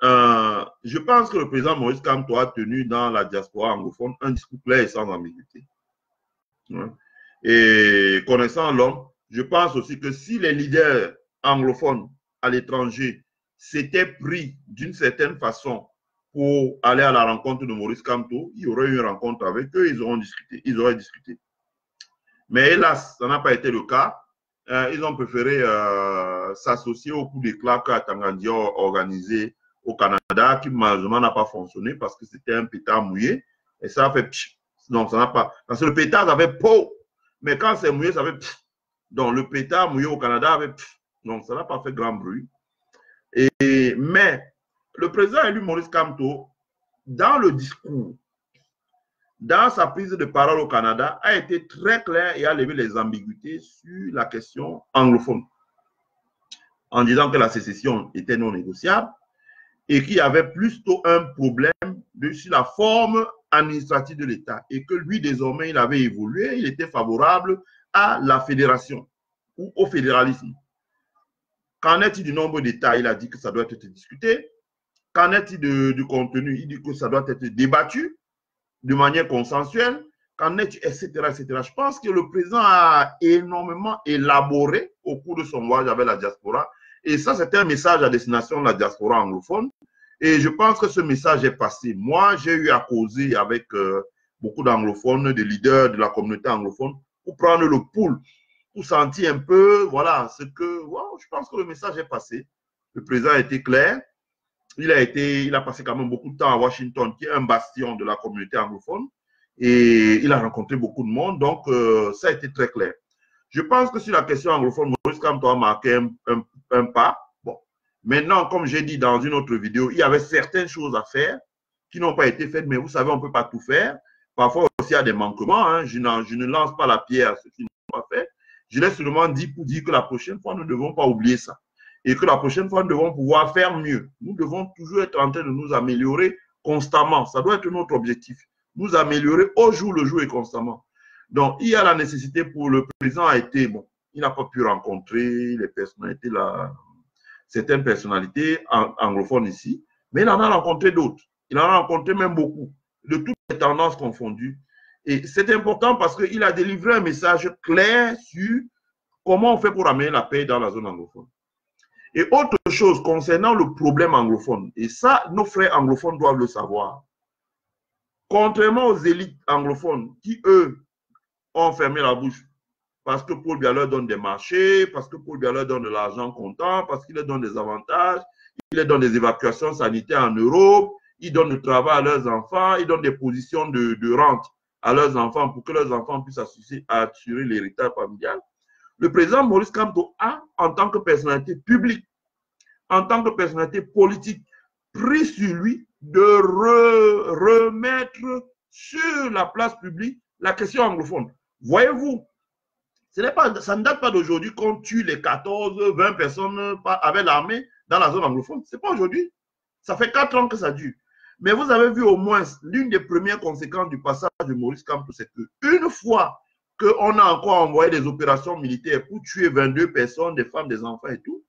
Je pense que le président Maurice Kamto a tenu dans la diaspora anglophone un discours clair et sans ambiguïté. Ouais. Et connaissant l'homme, je pense aussi que si les leaders anglophones à l'étranger s'étaient pris d'une certaine façon pour aller à la rencontre de Maurice Kamto, il y aurait eu une rencontre avec eux, ils auraient discuté. Mais hélas, ça n'a pas été le cas. Ils ont préféré s'associer au coup d'éclat qu'Atanganji a organisé au Canada, qui malheureusement n'a pas fonctionné parce que c'était un pétard mouillé. Et ça a fait pch. Donc, ça n'a pas. Parce que le pétard avait po. Mais quand c'est mouillé, ça fait pch. Donc, le pétard mouillé au Canada avait pch. Donc, ça n'a pas fait grand bruit. Mais le président élu Maurice Kamto, dans le discours, dans sa prise de parole au Canada, a été très clair et a levé les ambiguïtés sur la question anglophone, en disant que la sécession était non négociable et qu'il y avait plutôt un problème sur la forme administrative de l'État et que lui, désormais, il avait évolué, il était favorable à la fédération ou au fédéralisme. Qu'en est-il du nombre d'États? Il a dit que ça doit être discuté. Qu'en est-il du contenu? Il dit que ça doit être débattu de manière consensuelle, qu'en est-il, etc., etc. Je pense que le président a énormément élaboré au cours de son voyage avec la diaspora. Et ça, c'était un message à destination de la diaspora anglophone. Et je pense que ce message est passé. Moi, j'ai eu à causer avec beaucoup d'anglophones, des leaders de la communauté anglophone, pour prendre le pouls, pour sentir un peu, voilà, ce que, wow, je pense que le message est passé. Le président a été clair. Il a passé quand même beaucoup de temps à Washington, qui est un bastion de la communauté anglophone, et il a rencontré beaucoup de monde, donc ça a été très clair. Je pense que sur la question anglophone, Maurice Kamto a marqué un pas. Bon, maintenant, comme j'ai dit dans une autre vidéo, il y avait certaines choses à faire qui n'ont pas été faites, mais vous savez, on ne peut pas tout faire. Parfois aussi, il y a des manquements. Hein. Je ne lance pas la pierre à ceux qui n'ont pas fait. Je l'ai seulement dit pour dire que la prochaine fois, nous ne devons pas oublier ça. Et que la prochaine fois, nous devons pouvoir faire mieux. Nous devons toujours être en train de nous améliorer constamment. Ça doit être notre objectif. Nous améliorer au jour le jour et constamment. Donc, il y a la nécessité pour le président a été, bon, il n'a pas pu rencontrer les personnalités, certaines personnalités anglophones ici, mais il en a rencontré d'autres. Il en a rencontré même beaucoup, de toutes les tendances confondues. Et c'est important parce qu'il a délivré un message clair sur comment on fait pour amener la paix dans la zone anglophone. Et autre chose concernant le problème anglophone, et ça, nos frères anglophones doivent le savoir. Contrairement aux élites anglophones qui, eux, ont fermé la bouche parce que Paul Biya leur donne des marchés, parce que Paul Biya leur donne de l'argent comptant, parce qu'il leur donne des avantages, il leur donne des évacuations sanitaires en Europe, il donne du travail à leurs enfants, il donne des positions de rente à leurs enfants pour que leurs enfants puissent assurer l'héritage familial. Le président Maurice Kamto a, en tant que personnalité publique, en tant que personnalité politique, pris sur lui de remettre sur la place publique la question anglophone. Voyez-vous, ça ne date pas d'aujourd'hui qu'on tue les 14, 20 personnes avec l'armée dans la zone anglophone. Ce n'est pas aujourd'hui. Ça fait 4 ans que ça dure. Mais vous avez vu au moins, l'une des premières conséquences du passage de Maurice Kamto, c'est qu'une fois qu'on a encore envoyé des opérations militaires pour tuer 22 personnes, des femmes, des enfants et tout,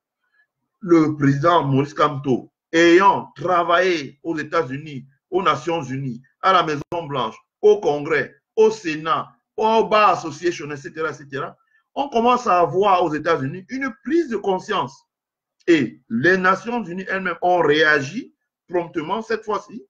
le président Maurice Kamto, ayant travaillé aux États-Unis, aux Nations Unies, à la Maison-Blanche, au Congrès, au Sénat, au Bar Association, etc., etc., on commence à avoir aux États-Unis une prise de conscience. Et les Nations Unies elles-mêmes ont réagi promptement cette fois-ci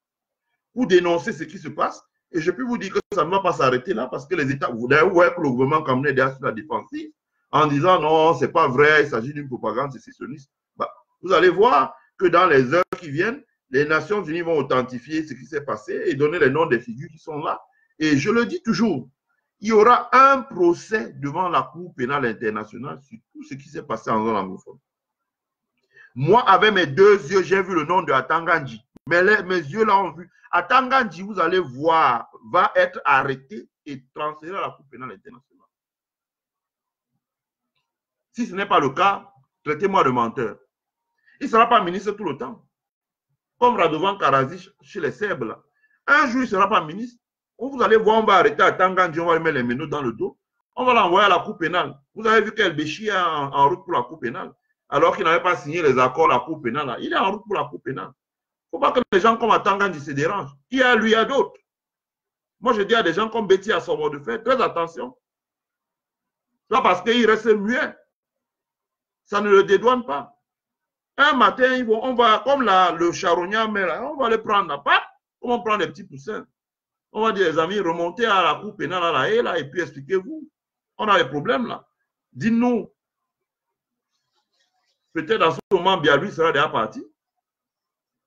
pour dénoncer ce qui se passe. Et je peux vous dire que ça ne va pas s'arrêter là parce que les États, d'ailleurs, vous voyez que le gouvernement camerounais est derrière sur la défensive en disant non, ce n'est pas vrai, il s'agit d'une propagande sécessionniste. Bah, vous allez voir que dans les heures qui viennent, les Nations Unies vont authentifier ce qui s'est passé et donner les noms des figures qui sont là. Et je le dis toujours, il y aura un procès devant la Cour pénale internationale sur tout ce qui s'est passé en zone anglophone. Moi, avec mes deux yeux, j'ai vu le nom de Atangandji. Mes yeux là ont vu. Atangandji, vous allez voir, va être arrêté et transféré à la Cour pénale internationale. Si ce n'est pas le cas, traitez-moi de menteur. Il ne sera pas ministre tout le temps. Comme Radovan Karadzic chez les Serbes. Là. Un jour, il ne sera pas ministre. Vous allez voir, on va arrêter Atangandji, on va lui mettre les menottes dans le dos. On va l'envoyer à la Cour pénale. Vous avez vu quel Béchi est en route pour la Cour pénale. Alors qu'il n'avait pas signé les accords de la Cour pénale. Là. Il est en route pour la Cour pénale. Il ne faut pas que les gens comme Atangandji se dérangent. Il y a lui, il y a d'autres. Moi, je dis à des gens comme Betty à son mot de faire, très attention. Là, parce qu'il reste muet. Ça ne le dédouane pas. Un matin, on va, comme le charognard, on va le prendre là, pas comme on prend des petits poussins. On va dire, les amis, remontez à la Cour pénale à la haie, là, et puis expliquez-vous. On a des problèmes là. Dites-nous. Peut-être dans ce moment, Bialu sera déjà parti.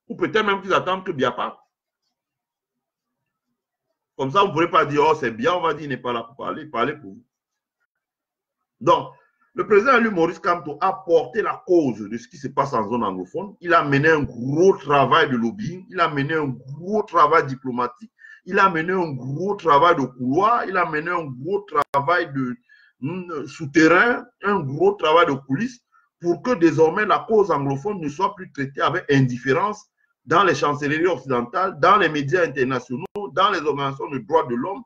Ou peut-être même qu'ils attendent que Bia parte. Comme ça, vous ne pourrez pas dire, oh, c'est bien, on va dire, il n'est pas là pour parler, parler pour vous. Donc, le président élu Maurice Kamto a porté la cause de ce qui se passe en zone anglophone. Il a mené un gros travail de lobbying, il a mené un gros travail diplomatique, il a mené un gros travail de couloir, il a mené un gros travail de souterrain, un gros travail de coulisses pour que désormais la cause anglophone ne soit plus traitée avec indifférence dans les chancelleries occidentales, dans les médias internationaux, dans les organisations de droits de l'homme,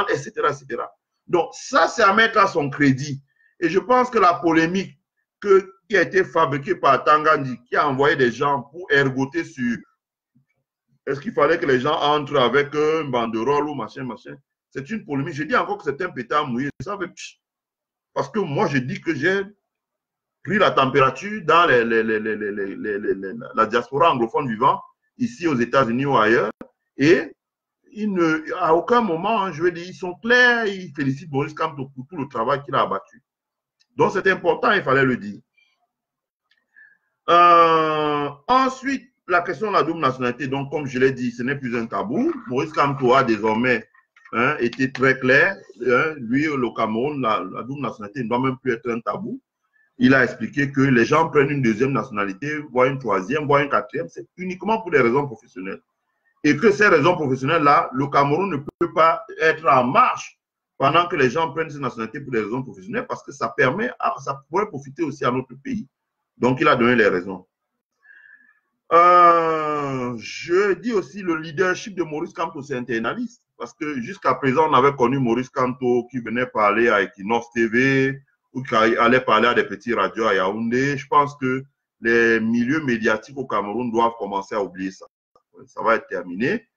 etc., etc. Donc, ça, c'est à mettre à son crédit. Et je pense que la polémique qui a été fabriquée par Atangandji, qui a envoyé des gens pour ergoter sur est-ce qu'il fallait que les gens entrent avec un banderole ou machin, c'est une polémique. Je dis encore que c'est un pétard mouillé. Parce que moi, je dis que j'ai pris la température dans la diaspora anglophone vivant, ici aux États-Unis ou ailleurs, et à aucun moment, je veux dire, ils sont clairs, ils félicitent Maurice Kamto pour tout le travail qu'il a abattu. Donc, c'est important, il fallait le dire. Ensuite, la question de la double nationalité, donc, comme je l'ai dit, ce n'est plus un tabou. Maurice Kamto a désormais été très clair. Lui, le Cameroun, la double nationalité ne doit même plus être un tabou. Il a expliqué que les gens prennent une deuxième nationalité, voire une troisième, voire une quatrième, c'est uniquement pour des raisons professionnelles. Et que ces raisons professionnelles-là, le Cameroun ne peut pas être en marche pendant que les gens prennent cette nationalité pour des raisons professionnelles parce que ça pourrait profiter aussi à notre pays. Donc, il a donné les raisons. Je dis aussi le leadership de Maurice Kamto, c'est internaliste. Parce que jusqu'à présent, on avait connu Maurice Kamto qui venait parler à Equinox TV ou qui allait parler à des petits radios à Yaoundé. Je pense que les milieux médiatiques au Cameroun doivent commencer à oublier ça. Ça va être terminé.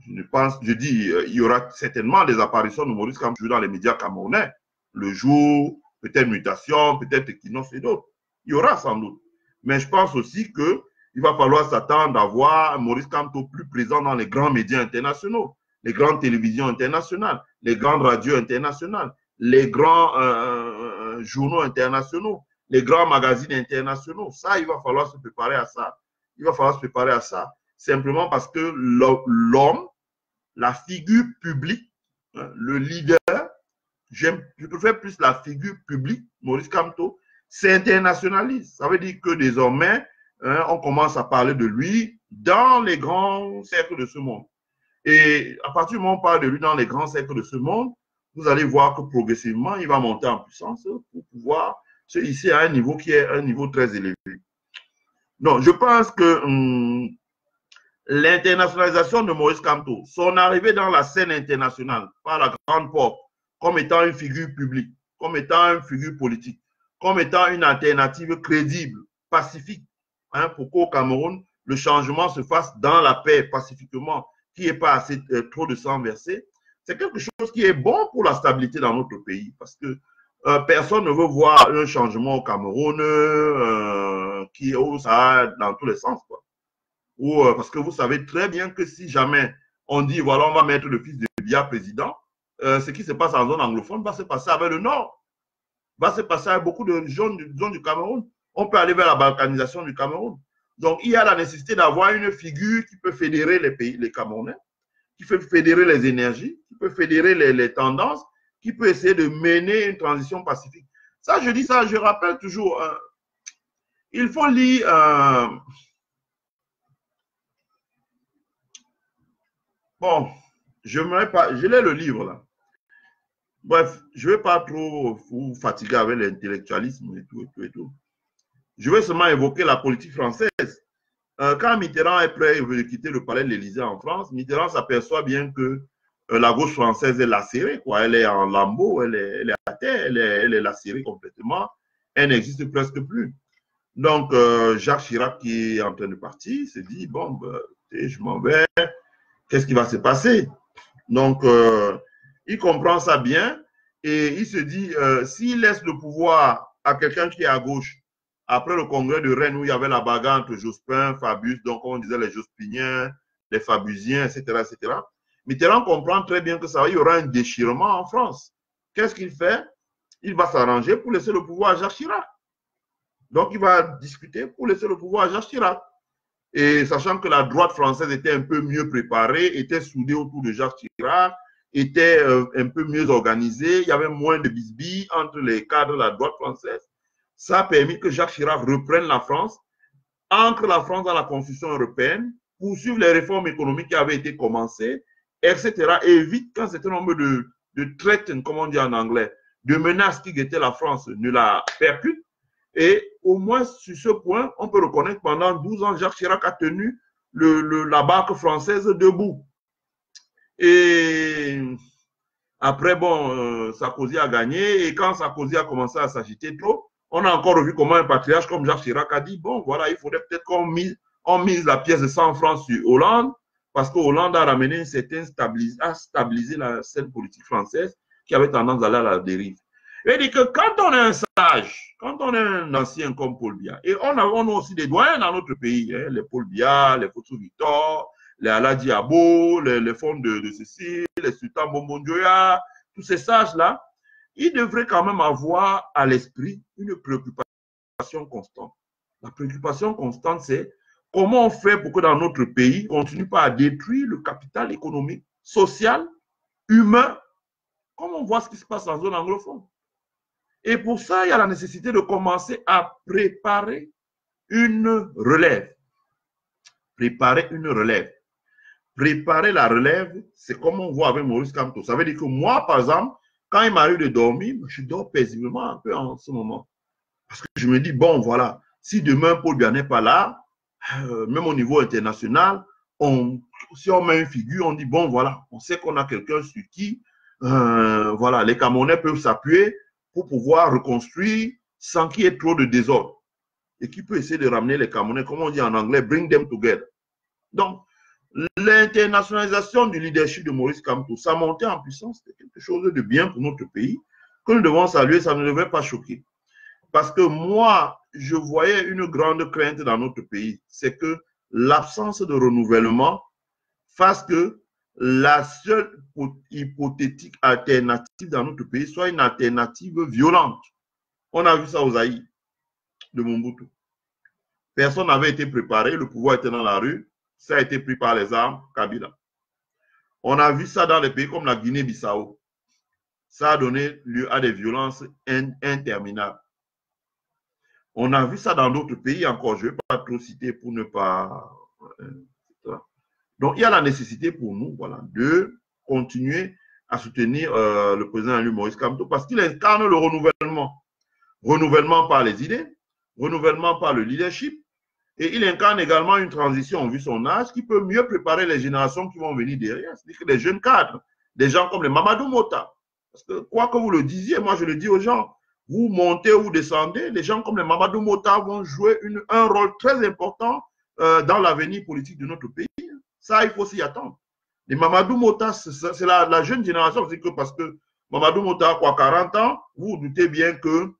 Je dis, il y aura certainement des apparitions de Maurice Kamto dans les médias camerounais. Le jour, peut-être Mutation, peut-être Equinox et d'autres. Il y aura sans doute. Mais je pense aussi qu'il va falloir s'attendre à voir Maurice Kamto plus présent dans les grands médias internationaux, les grandes télévisions internationales, les grandes radios internationales, les grands journaux internationaux, les grands magazines internationaux. Ça, il va falloir se préparer à ça. Il va falloir se préparer à ça. Simplement parce que l'homme, la figure publique, le leader, je préfère plus la figure publique, Maurice Kamto, c'est internationaliste. Ça veut dire que désormais, on commence à parler de lui dans les grands cercles de ce monde. Et à partir du moment où on parle de lui dans les grands cercles de ce monde, vous allez voir que progressivement, il va monter en puissance pour pouvoir se hisser à un niveau qui est un niveau très élevé. Donc, je pense que l'internationalisation de Maurice Kamto, son arrivée dans la scène internationale par la grande porte, comme étant une figure publique, comme étant une figure politique, comme étant une alternative crédible, pacifique, pour qu'au Cameroun, le changement se fasse dans la paix, pacifiquement, qu'il n'y ait pas assez, trop de sang versé, c'est quelque chose qui est bon pour la stabilité dans notre pays. Parce que personne ne veut voir un changement au Cameroun où ça va dans tous les sens, quoi. Parce que vous savez très bien que si jamais on dit, voilà, on va mettre le fils de Biya président, ce qui se passe en zone anglophone va se passer avec le Nord, va se passer avec beaucoup de zones du Cameroun. On peut aller vers la balkanisation du Cameroun. Donc, il y a la nécessité d'avoir une figure qui peut fédérer les pays, les Camerounais, qui peut fédérer les énergies, qui peut fédérer les tendances, qui peut essayer de mener une transition pacifique. Ça, je dis ça, je rappelle toujours, il faut lire... bon, je l'ai le livre là. Bref, je ne vais pas trop vous fatiguer avec l'intellectualisme et tout, et tout, et tout. Je vais seulement évoquer la politique française. Quand Mitterrand est prêt, il veut quitter le palais de l'Élysée en France, Mitterrand s'aperçoit bien que la gauche française est lacérée, quoi. Elle est en lambeaux, elle est à terre, elle est lacérée complètement, elle n'existe presque plus. Donc, Jacques Chirac, qui est en train de partir, se dit, bon, ben, je m'en vais, qu'est-ce qui va se passer? Donc, il comprend ça bien et il se dit, s'il laisse le pouvoir à quelqu'un qui est à gauche, après le congrès de Rennes où il y avait la bagarre entre Jospin, Fabius, donc on disait les Jospiniens, les Fabusiens, etc., etc., Mitterrand comprend très bien que ça il y aura un déchirement en France. Qu'est-ce qu'il fait? Il va s'arranger pour laisser le pouvoir à Jacques Chirac. Donc, il va discuter pour laisser le pouvoir à Jacques Chirac. Et sachant que la droite française était un peu mieux préparée, était soudée autour de Jacques Chirac, était un peu mieux organisée, il y avait moins de bisbilles entre les cadres de la droite française, ça a permis que Jacques Chirac reprenne la France, ancre la France dans la Constitution européenne, poursuive les réformes économiques qui avaient été commencées, etc. Et évite qu'un certain nombre de threats, comme on dit en anglais, de menaces qui guettaient la France ne la percutent. Et au moins, sur ce point, on peut reconnaître que pendant 12 ans, Jacques Chirac a tenu la barque française debout. Et après, bon, Sarkozy a gagné. Et quand Sarkozy a commencé à s'agiter trop, on a encore vu comment un patriarche comme Jacques Chirac a dit, bon, voilà, il faudrait peut-être qu'on mise la pièce de 100 francs sur Hollande, parce que Hollande a ramené une certaine stabilisé la scène politique française qui avait tendance à aller à la dérive. Il dit que quand on est un sage, quand on est un ancien comme Paul Biya, et on a aussi des doyens dans notre pays, hein, les Paul Biya, les Fossou Victor, les Aladi Abo, les fonds de ceci, les sultans Bombondjoya, tous ces sages-là, ils devraient quand même avoir à l'esprit une préoccupation constante. La préoccupation constante, c'est comment on fait pour que dans notre pays, on ne continue pas à détruire le capital économique, social, humain, comme on voit ce qui se passe en zone anglophone. Et pour ça, il y a la nécessité de commencer à préparer une relève. Préparer une relève. Préparer la relève, c'est comme on voit avec Maurice Kamto. Ça veut dire que moi, par exemple, quand il m'arrive de dormir, je dors paisiblement un peu en ce moment. Parce que je me dis, bon, voilà, si demain Paul Biya n'est pas là, même au niveau international, si on met une figure, on dit, bon, voilà, on sait qu'on a quelqu'un sur qui, voilà, les Camerounais peuvent s'appuyer pour pouvoir reconstruire sans qu'il y ait trop de désordre. Et qui peut essayer de ramener les Camerounais, comme on dit en anglais, bring them together. Donc, l'internationalisation du leadership de Maurice Kamto, sa montée en puissance, c'est quelque chose de bien pour notre pays, que nous devons saluer, ça ne devrait pas choquer. Parce que moi, je voyais une grande crainte dans notre pays, c'est que l'absence de renouvellement fasse que la seule hypothétique alternative dans notre pays soit une alternative violente. On a vu ça aux Zaïre de Mobutu. Personne n'avait été préparé, le pouvoir était dans la rue, ça a été pris par les armes, Kabila. On a vu ça dans les pays comme la Guinée-Bissau. Ça a donné lieu à des violences interminables. On a vu ça dans d'autres pays encore, je ne vais pas trop citer pour ne pas... Donc, il y a la nécessité pour nous, voilà, de continuer à soutenir le président élu Maurice Kamto parce qu'il incarne le renouvellement. Renouvellement par les idées, renouvellement par le leadership, et il incarne également une transition, vu son âge, qui peut mieux préparer les générations qui vont venir derrière. C'est-à-dire que les jeunes cadres, des gens comme les Mamadou Mota, parce que quoi que vous le disiez, moi je le dis aux gens, vous montez ou descendez, les gens comme les Mamadou Mota vont jouer un rôle très important dans l'avenir politique de notre pays. Ça, il faut s'y attendre. Et Mamadou Mota, c'est la jeune génération, parce que Mamadou Mota a quoi, 40 ans, vous vous doutez bien que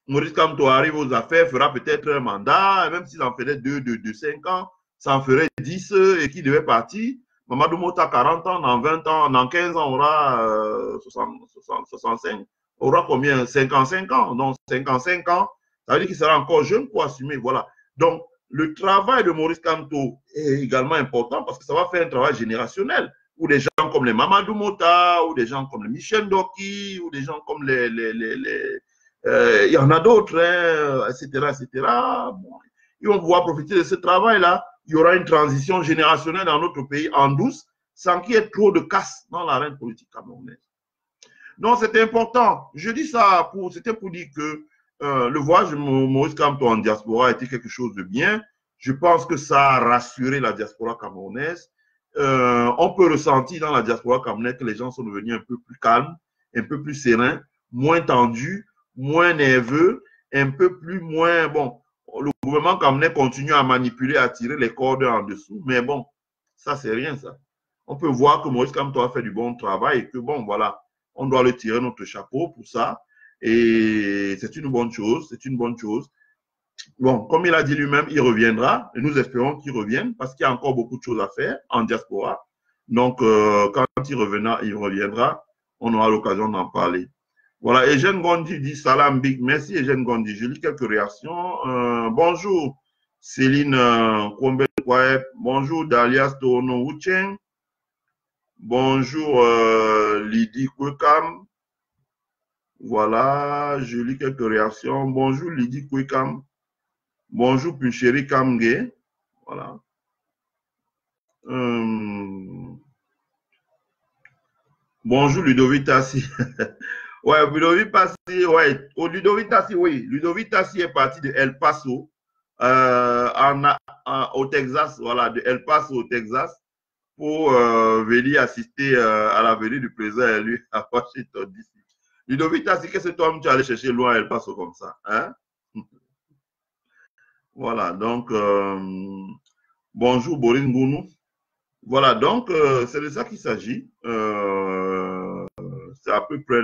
Maurice Kamto arrive aux affaires, fera peut-être un mandat, même s'il en ferait 2 de 5 ans, ça en ferait 10 et qui devait partir. Mamadou Mota, 40 ans, dans 20 ans, dans 15 ans, on aura 65. On aura combien? 55 ans. Donc, 55 ans, ça veut dire qu'il sera encore jeune pour assumer. Voilà. Donc, le travail de Maurice Kamto est également important parce que ça va faire un travail générationnel où des gens comme les Mamadou Mota, ou des gens comme les Michel Doki, ou des gens comme il y en a d'autres, hein, etc., etc. Bon, ils vont pouvoir profiter de ce travail-là. Il y aura une transition générationnelle dans notre pays en douce, sans qu'il y ait trop de casse dans l'arène politique camerounaise. Donc, c'est important. Je dis ça, c'était pour dire que le voyage de Maurice Kamto en diaspora a été quelque chose de bien. Je pense que ça a rassuré la diaspora camerounaise. On peut ressentir dans la diaspora camerounaise que les gens sont devenus un peu plus calmes, un peu plus sereins, moins tendus, moins nerveux, un peu plus moins... Bon, le gouvernement camerounais continue à manipuler, à tirer les cordes en dessous, mais bon, ça, c'est rien, ça. On peut voir que Maurice Kamto a fait du bon travail et que, bon, voilà, on doit le tirer notre chapeau pour ça. Et c'est une bonne chose, c'est une bonne chose. Bon, comme il a dit lui-même, il reviendra et nous espérons qu'il revienne parce qu'il y a encore beaucoup de choses à faire en diaspora. Donc, quand il reviendra, on aura l'occasion d'en parler. Voilà, Eugène Gondi dit salam big. Merci Eugène Gondi. Je lis quelques réactions. Bonjour Céline Kwombe. Bonjour Dalias Tono Wucheng. Bonjour Lydie Kwekam. Voilà, je lis quelques réactions. Bonjour Lydie Kwekam. Bonjour Puchéri Kamge. Voilà. Bonjour Ludovic Tassi. Ouais, Ludovic Tassi, ouais. Oh, Ludovic Tassi, oui. Ludovic Tassi est parti de El Paso au Texas, voilà, de El Paso au Texas pour venir assister à la venue du président élu à Washington DC. Ludovic Tassi, qu'est-ce que toi tu allais chercher loin à El Paso comme ça, hein? Voilà, donc, bonjour Boris Ngounou. Voilà, donc, c'est de ça qu'il s'agit. C'est à peu près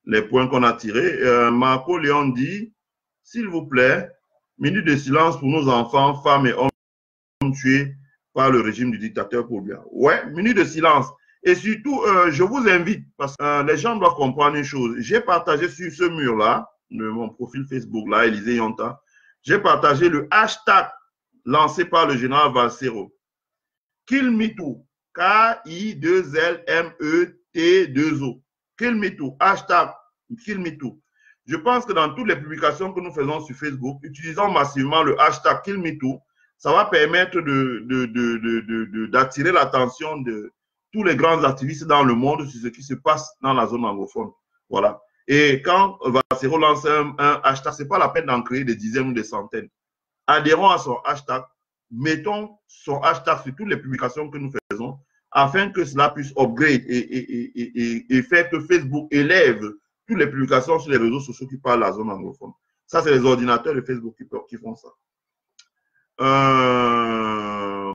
les points qu'on a tirés. Marco Léon dit, s'il vous plaît, minute de silence pour nos enfants, femmes et hommes tués par le régime du dictateur Paul. Ouais, minute de silence. Et surtout, je vous invite, parce que les gens doivent comprendre une chose. J'ai partagé sur ce mur-là, de mon profil Facebook, là, Élisée Yonta, j'ai partagé le hashtag lancé par le général Valsero. Kill Me Too. K-I-2-L-M-E-T-2-O. Kill Me Too. Hashtag Kill Me Too. Je pense que dans toutes les publications que nous faisons sur Facebook, utilisons massivement le hashtag Kill Me Too. Ça va permettre d'attirer l'attention de tous les grands activistes dans le monde sur ce qui se passe dans la zone anglophone. Voilà. Et quand Valsero lance un hashtag, ce n'est pas la peine d'en créer des dizaines ou des centaines. Adhérons à son hashtag, mettons son hashtag sur toutes les publications que nous faisons afin que cela puisse upgrade et faire que Facebook élève toutes les publications sur les réseaux sociaux qui parlent de la zone anglophone. Ça, c'est les ordinateurs de Facebook qui font ça.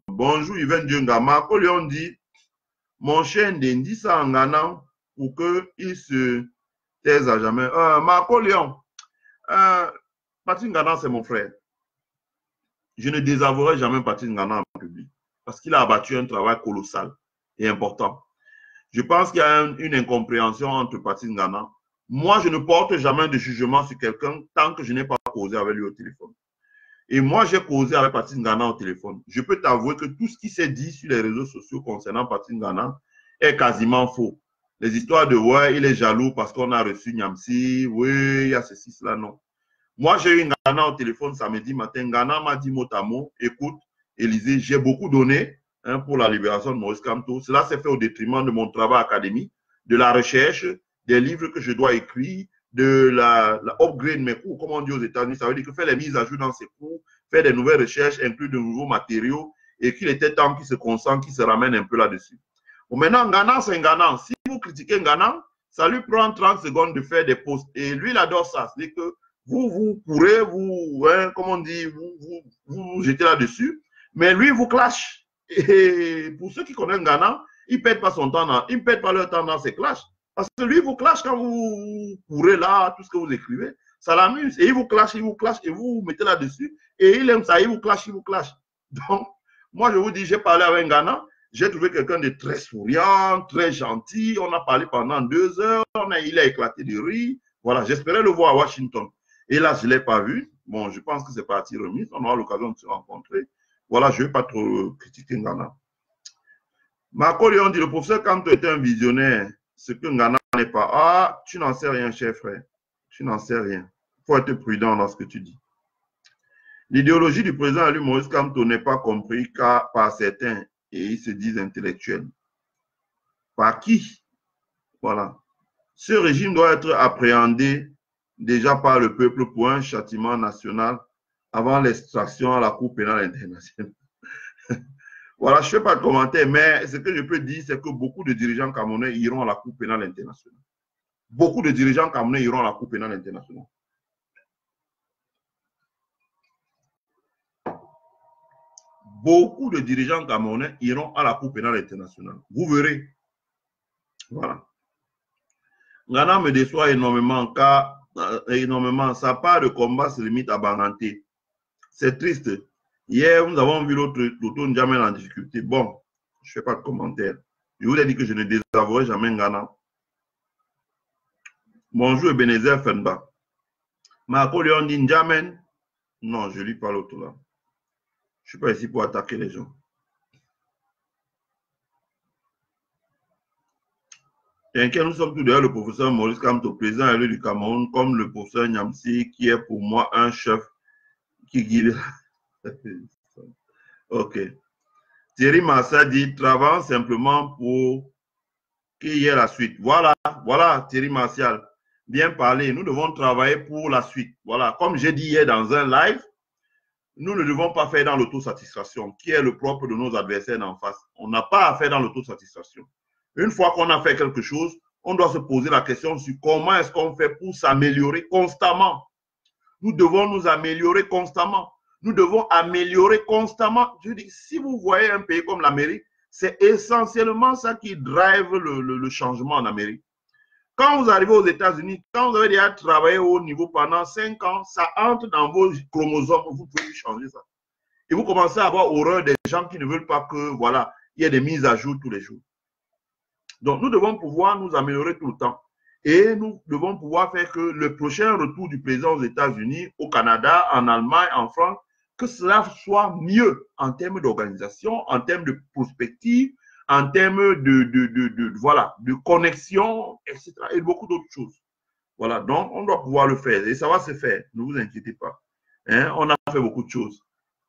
Bonjour Yvan Djunga. Marco Léon dit, mon chien dit ça en Ghana pour qu'il se taise à jamais. Marco Léon, Patrice Ngana, c'est mon frère. Je ne désavouerai jamais Patrice Ngana en public parce qu'il a abattu un travail colossal et important. Je pense qu'il y a une incompréhension entre Patrice Ngana. Moi, je ne porte jamais de jugement sur quelqu'un tant que je n'ai pas causé avec lui au téléphone. Et moi, j'ai causé avec Patrice Ngana au téléphone. Je peux t'avouer que tout ce qui s'est dit sur les réseaux sociaux concernant Patrice Ngana est quasiment faux. Les histoires de « ouais, il est jaloux parce qu'on a reçu Niamsi »,« oui, il y a ceci, cela », non. Moi, j'ai eu Ngana au téléphone samedi matin. Ngana m'a dit mot à mot, écoute, Élisée, j'ai beaucoup donné pour la libération de Maurice Kamto. Cela s'est fait au détriment de mon travail académique, de la recherche, des livres que je dois écrire, de la upgrade mes cours, comme on dit aux États-Unis. Ça veut dire que faire les mises à jour dans ses cours, faire des nouvelles recherches, inclure de nouveaux matériaux et qu'il était temps qu'il se concentre, qu'il se ramène un peu là-dessus. Bon, maintenant, Ngana, c'est Ngana. Si vous critiquez Ngana, ça lui prend 30 secondes de faire des posts. Et lui, il adore ça. C'est-à-dire que vous courez, vous, hein, comme on dit, vous jetez là-dessus, mais lui, vous clash. Et pour ceux qui connaissent Ghana, il ne perd pas son temps, il ne perd pas leur temps dans ces clashs. Parce que lui, vous clash quand vous courez là, tout ce que vous écrivez, ça l'amuse. Et il vous clash, et vous vous mettez là-dessus. Et il aime ça, il vous clash, il vous clash. Donc, moi, je vous dis, j'ai parlé avec Ghana, j'ai trouvé quelqu'un de très souriant, très gentil. On a parlé pendant 2 heures, il a éclaté de rire. Voilà, j'espérais le voir à Washington. Et là, je ne l'ai pas vu. Bon, je pense que c'est parti remise. On aura l'occasion de se rencontrer. Voilà, je ne vais pas trop critiquer Ghana. Marco Léon dit, le professeur Kanto est un visionnaire. Ce que Ghana n'est pas. Ah, tu n'en sais rien, cher frère. Tu n'en sais rien. Il faut être prudent dans ce que tu dis. L'idéologie du président élu Maurice Kamto n'est pas comprise par certains et ils se disent intellectuels. Par qui? Voilà. Ce régime doit être appréhendé déjà par le peuple pour un châtiment national avant l'extraction à la Cour pénale internationale. Voilà, je ne fais pas de commentaire, mais ce que je peux dire, c'est que beaucoup de dirigeants camerounais iront à la Cour pénale internationale. Beaucoup de dirigeants camerounais iront à la Cour pénale internationale. Beaucoup de dirigeants camerounais iront à la Cour pénale internationale. Vous verrez. Voilà. Ghana me déçoit énormément car sa part de combat se limite à Banganté. C'est triste. Hier, nous avons vu l'autre Ndjamel en difficulté. Bon, je ne fais pas de commentaire. Je vous ai dit que je ne désavouerai jamais Ghana. Bonjour Ebenezer Fenba. Marco Léon dit Ndjamel. Non, je ne lis pas l'autre là. Je ne suis pas ici pour attaquer les gens. Nous sommes tous derrière le professeur Maurice Kamto, président élu du Cameroun, comme le professeur Nyamsi, qui est pour moi un chef qui guide. Ok. Thierry Massa dit, travaillons simplement pour qu'il y ait la suite. Voilà, voilà Thierry Martial. Bien parlé. Nous devons travailler pour la suite. Voilà. Comme j'ai dit hier dans un live, nous ne devons pas faire dans l'autosatisfaction, qui est le propre de nos adversaires d'en face. On n'a pas à faire dans l'autosatisfaction. Une fois qu'on a fait quelque chose, on doit se poser la question sur comment est-ce qu'on fait pour s'améliorer constamment. Nous devons nous améliorer constamment. Nous devons améliorer constamment. Je dis, si vous voyez un pays comme l'Amérique, c'est essentiellement ça qui drive le changement en Amérique. Quand vous arrivez aux États-Unis, quand vous avez déjà travaillé au niveau pendant 5 ans, ça entre dans vos chromosomes, vous pouvez changer ça. Et vous commencez à avoir horreur des gens qui ne veulent pas que, voilà, il y ait des mises à jour tous les jours. Donc, nous devons pouvoir nous améliorer tout le temps. Et nous devons pouvoir faire que le prochain retour du président aux États-Unis, au Canada, en Allemagne, en France, que cela soit mieux en termes d'organisation, en termes de prospective, en termes de connexion, etc. Et beaucoup d'autres choses. Voilà, donc on doit pouvoir le faire. Et ça va se faire, ne vous inquiétez pas. Hein, on a fait beaucoup de choses.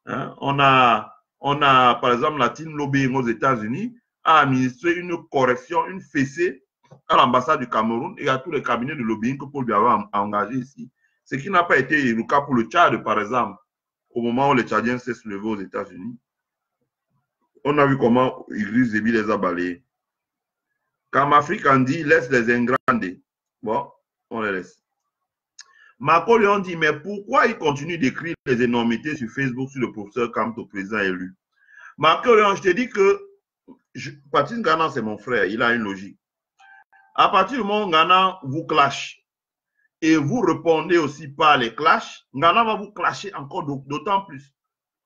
Hein, on a, par exemple, la team lobbying aux États-Unis a administré une correction, une fessée à l'ambassade du Cameroun et à tous les cabinets de lobbying que Paul lui avait engagé ici. Ce qui n'a pas été le cas pour le Tchad, par exemple, au moment où les Tchadiens s'est soulevé aux États-Unis. On a vu comment Idriss Déby les a balayés. Quand Afrique en dit, laisse les ingrander. Bon, on les laisse. Marco Léon dit, mais pourquoi il continue d'écrire les énormités sur Facebook sur le professeur Kamto, président élu? Marco Léon, je te dis que Patrice Ghana, c'est mon frère, il a une logique. À partir du moment où Ghana vous clash et vous répondez aussi par les clashs, Ghana va vous clasher encore d'autant plus.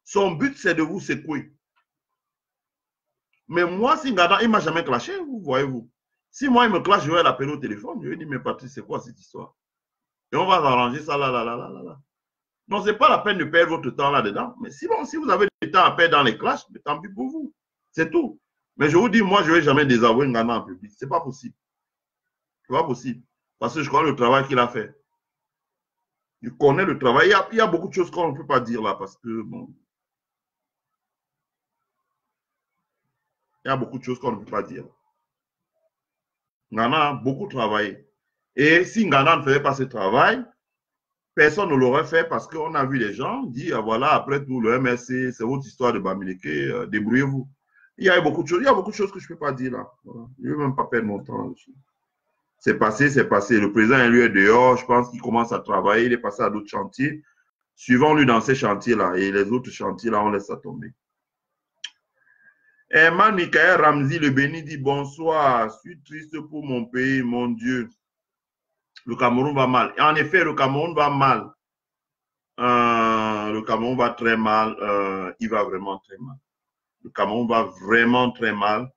Son but, c'est de vous secouer. Mais moi, si Ghana, il ne m'a jamais clashé, vous voyez-vous. Si moi, il me clash, je vais l'appeler au téléphone, je vais dire, mais Patrice, c'est quoi cette histoire? Et on va arranger ça là. Donc, ce n'est pas la peine de perdre votre temps là-dedans. Mais si vous avez du temps à perdre dans les clashs, tant pis pour vous. C'est tout. Mais je vous dis, moi, je ne vais jamais désavouer Ghana en public. Ce n'est pas possible. Ce n'est pas possible. Parce que je connais le travail qu'il a fait. Je connais le travail. Il y a beaucoup de choses qu'on ne peut pas dire là parce que, bon. Il y a beaucoup de choses qu'on ne peut pas dire. Ghana a beaucoup travaillé. Et si Ghana ne faisait pas ce travail, personne ne l'aurait fait parce qu'on a vu les gens dire, voilà, après tout, le MSC, c'est votre histoire de Bamileke, débrouillez-vous. Il y a beaucoup de choses que je ne peux pas dire là. Voilà. Je ne vais même pas perdre mon temps dessus. C'est passé, c'est passé. Le président, lui, est dehors. Je pense qu'il commence à travailler. Il est passé à d'autres chantiers. Suivons-lui dans ces chantiers-là. Et les autres chantiers-là, on laisse ça tomber. Herman Michael Ramzi Le Béni dit bonsoir. Je suis triste pour mon pays, mon Dieu. Le Cameroun va mal. Et en effet, le Cameroun va mal. Le Cameroun va très mal. Il va vraiment très mal. Le Cameroun va vraiment très mal.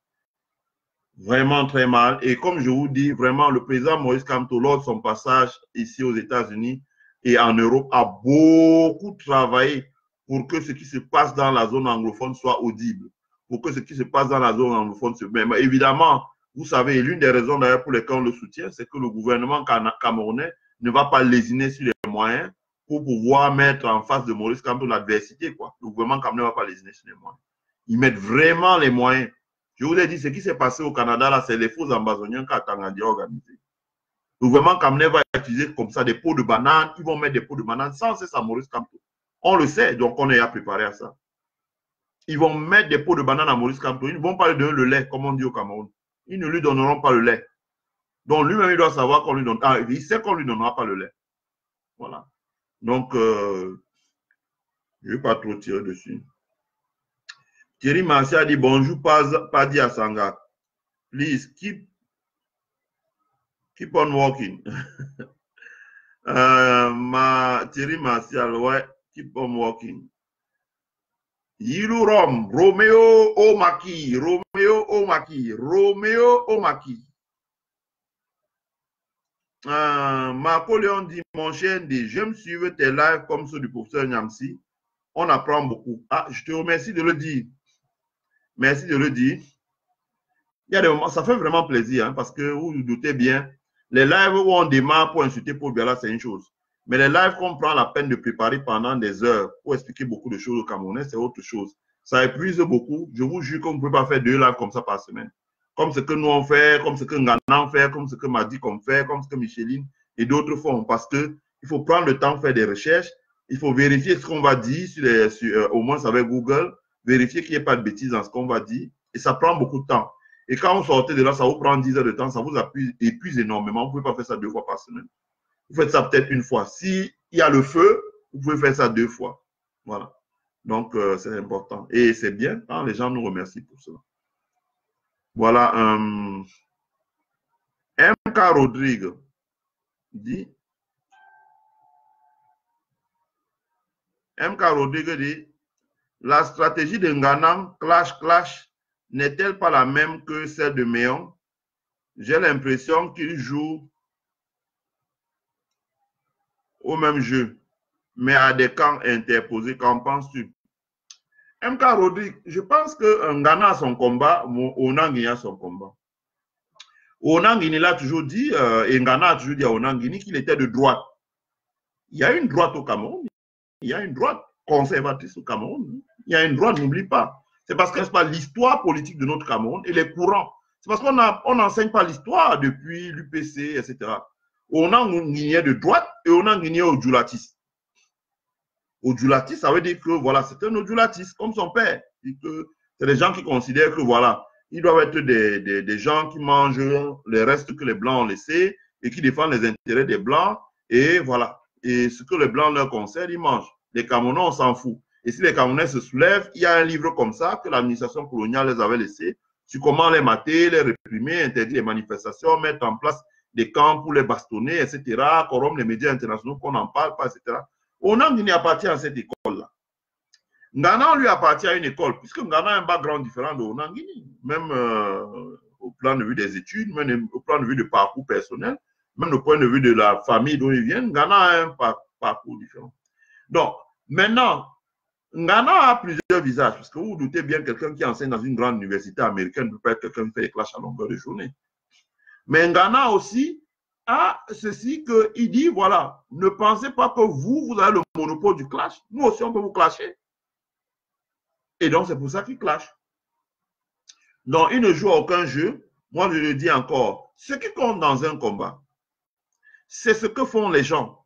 Vraiment très mal. Et comme je vous dis, vraiment, le président Maurice Kamto, lors de son passage ici aux États-Unis et en Europe, a beaucoup travaillé pour que ce qui se passe dans la zone anglophone soit audible, pour que ce qui se passe dans la zone anglophone se... Mais évidemment, vous savez, l'une des raisons d'ailleurs pour lesquelles on le soutient, c'est que le gouvernement camerounais ne va pas lésiner sur les moyens pour pouvoir mettre en face de Maurice Kamto l'adversité, quoi. Le gouvernement camerounais ne va pas lésiner sur les moyens. Ils mettent vraiment les moyens. Je vous ai dit, ce qui s'est passé au Canada, là, c'est les faux ambazoniens qu'Atangadia a organisé. Le gouvernement camerounais va utiliser comme ça des pots de bananes. Ils vont mettre des pots de bananes sans cesse à Maurice Kamto. On le sait, donc on est à préparer à ça. Ils vont mettre des pots de bananes à Maurice Kamto. Ils ne vont pas lui donner le lait, comme on dit au Cameroun. Ils ne lui donneront pas le lait. Donc lui-même, il doit savoir qu'on lui donne. Ah, il sait qu'on ne lui donnera pas le lait. Voilà. Donc, je ne vais pas trop tirer dessus. Thierry Marcia dit bonjour, Padi Asanga. Please keep on walking. Thierry Martial, ouais, keep on walking. Yilou Rom, Romeo Omaki, Romeo Omaki, Romeo Omaki. Marco Léon dit, mon cher dit, j'aime suivre tes lives comme ceux du professeur Nyamsi. On apprend beaucoup. Ah, je te remercie de le dire. Merci de le dire. Il y a des moments, ça fait vraiment plaisir, hein, parce que vous vous doutez bien, les lives où on démarre pour insulter Paul Biala, c'est une chose. Mais les lives qu'on prend la peine de préparer pendant des heures pour expliquer beaucoup de choses aux Camerounais, c'est autre chose. Ça épuise beaucoup. Je vous jure qu'on ne peut pas faire 2 lives comme ça par semaine. Comme ce que nous on fait, comme ce que Ngana fait, comme ce que Madi fait, comme ce que Micheline et d'autres font. Parce qu'il faut prendre le temps de faire des recherches. Il faut vérifier ce qu'on va dire, au moins avec Google, vérifier qu'il n'y ait pas de bêtises dans ce qu'on va dire. Et ça prend beaucoup de temps. Et quand vous sortez de là, ça vous prend 10 heures de temps, ça vous épuise énormément. Vous ne pouvez pas faire ça 2 fois par semaine. Vous faites ça peut-être 1 fois. S'il y a le feu, vous pouvez faire ça 2 fois. Voilà. Donc, c'est important. Et c'est bien quand les gens nous remercient pour cela. Voilà. MK Rodrigue dit, la stratégie de Nganang, clash, n'est-elle pas la même que celle de Méon? J'ai l'impression qu'il joue au même jeu, mais à des camps interposés. Qu'en penses-tu? MK Rodrigue, je pense que Ngana a son combat, Onangini a son combat. Onangini l'a toujours dit, et Ngana a toujours dit à Onangini qu'il était de droite. Il y a une droite au Cameroun, il y a une droite conservatrice au Cameroun. Il y a une droite, n'oublie pas. C'est parce que c'est pas l'histoire politique de notre Cameroun et les courants. C'est parce qu'on n'enseigne pas l'histoire depuis l'UPC, etc. Onangini est de droite et Onangini est Odjulatis. Odjulatis, ça veut dire que voilà, c'est un Odjulatis, comme son père. C'est des gens qui considèrent que voilà, ils doivent être des gens qui mangent les restes que les Blancs ont laissés et qui défendent les intérêts des Blancs. Et voilà. Et ce que les Blancs leur concernent, ils mangent. Les Camerounais, on s'en fout. Et si les Camerounais se soulèvent, il y a un livre comme ça que l'administration coloniale les avait laissé sur comment les mater, les réprimer, interdire les manifestations, mettre en place des camps pour les bastonner, etc., corrompre les médias internationaux, qu'on n'en parle pas, etc. Onangini appartient à cette école-là. Ngana lui appartient à une école, puisque Ngana a un background différent de Onangini, même au plan de vue des études, même au plan de vue du parcours personnel, même au point de vue de la famille d'où il vient, Ngana a un parcours différent. Donc, maintenant, Ngana a plusieurs visages, parce que vous vous doutez bien, quelqu'un qui enseigne dans une grande université américaine ne peut pas être quelqu'un qui fait des clashs à longueur de journée. Mais Ngana aussi a ceci qu'il dit, voilà, ne pensez pas que vous avez le monopole du clash. Nous aussi, on peut vous clasher. Et donc, c'est pour ça qu'il clash. Donc, il ne joue à aucun jeu. Moi, je le dis encore, ce qui compte dans un combat, c'est ce que font les gens.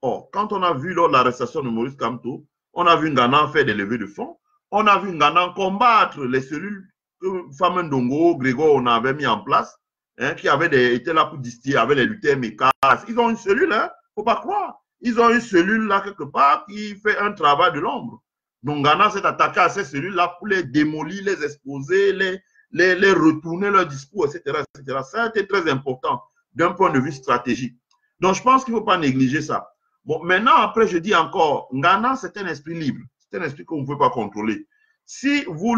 Or, quand on a vu lors de l'arrestation de Maurice Kamto, on a vu Ngana faire des levées de fonds, on a vu Ngana combattre les cellules que Famendongo, Grégoire, on avait mis en place hein, qui étaient là pour distiller avec les lutteurs mécas. Ils ont une cellule, hein, faut pas croire. Ils ont une cellule là quelque part qui fait un travail de l'ombre. Donc Ghana s'est attaqué à ces cellules-là pour les démolir, les exposer, les retourner leur discours, etc., etc. Ça a été très important d'un point de vue stratégique. Donc je pense qu'il ne faut pas négliger ça. Bon, maintenant, après, je dis encore, Ghana, c'est un esprit libre. C'est un esprit que vous ne pouvez pas contrôler. Si vous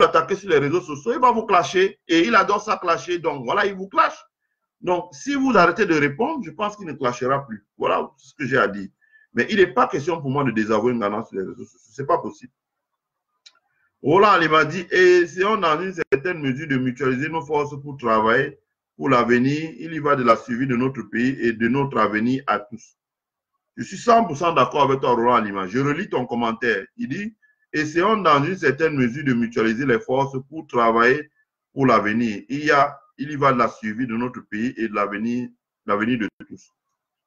l'attaquez sur les réseaux sociaux, il va vous clasher et il adore ça clasher. Donc voilà, il vous clash. Donc, si vous arrêtez de répondre, je pense qu'il ne clashera plus. Voilà ce que j'ai à dire. Mais il n'est pas question pour moi de désavouer Ghana sur les réseaux sociaux. Ce n'est pas possible. Roland, il m'a dit, essayons dans une certaine mesure de mutualiser nos forces pour travailler pour l'avenir. Il y va de la survie de notre pays et de notre avenir à tous. Je suis 100% d'accord avec toi, Roland Lima. Je relis ton commentaire. Il dit, essayons dans une certaine mesure de mutualiser les forces pour travailler pour l'avenir. Il y va de la survie de notre pays et de l'avenir de tous.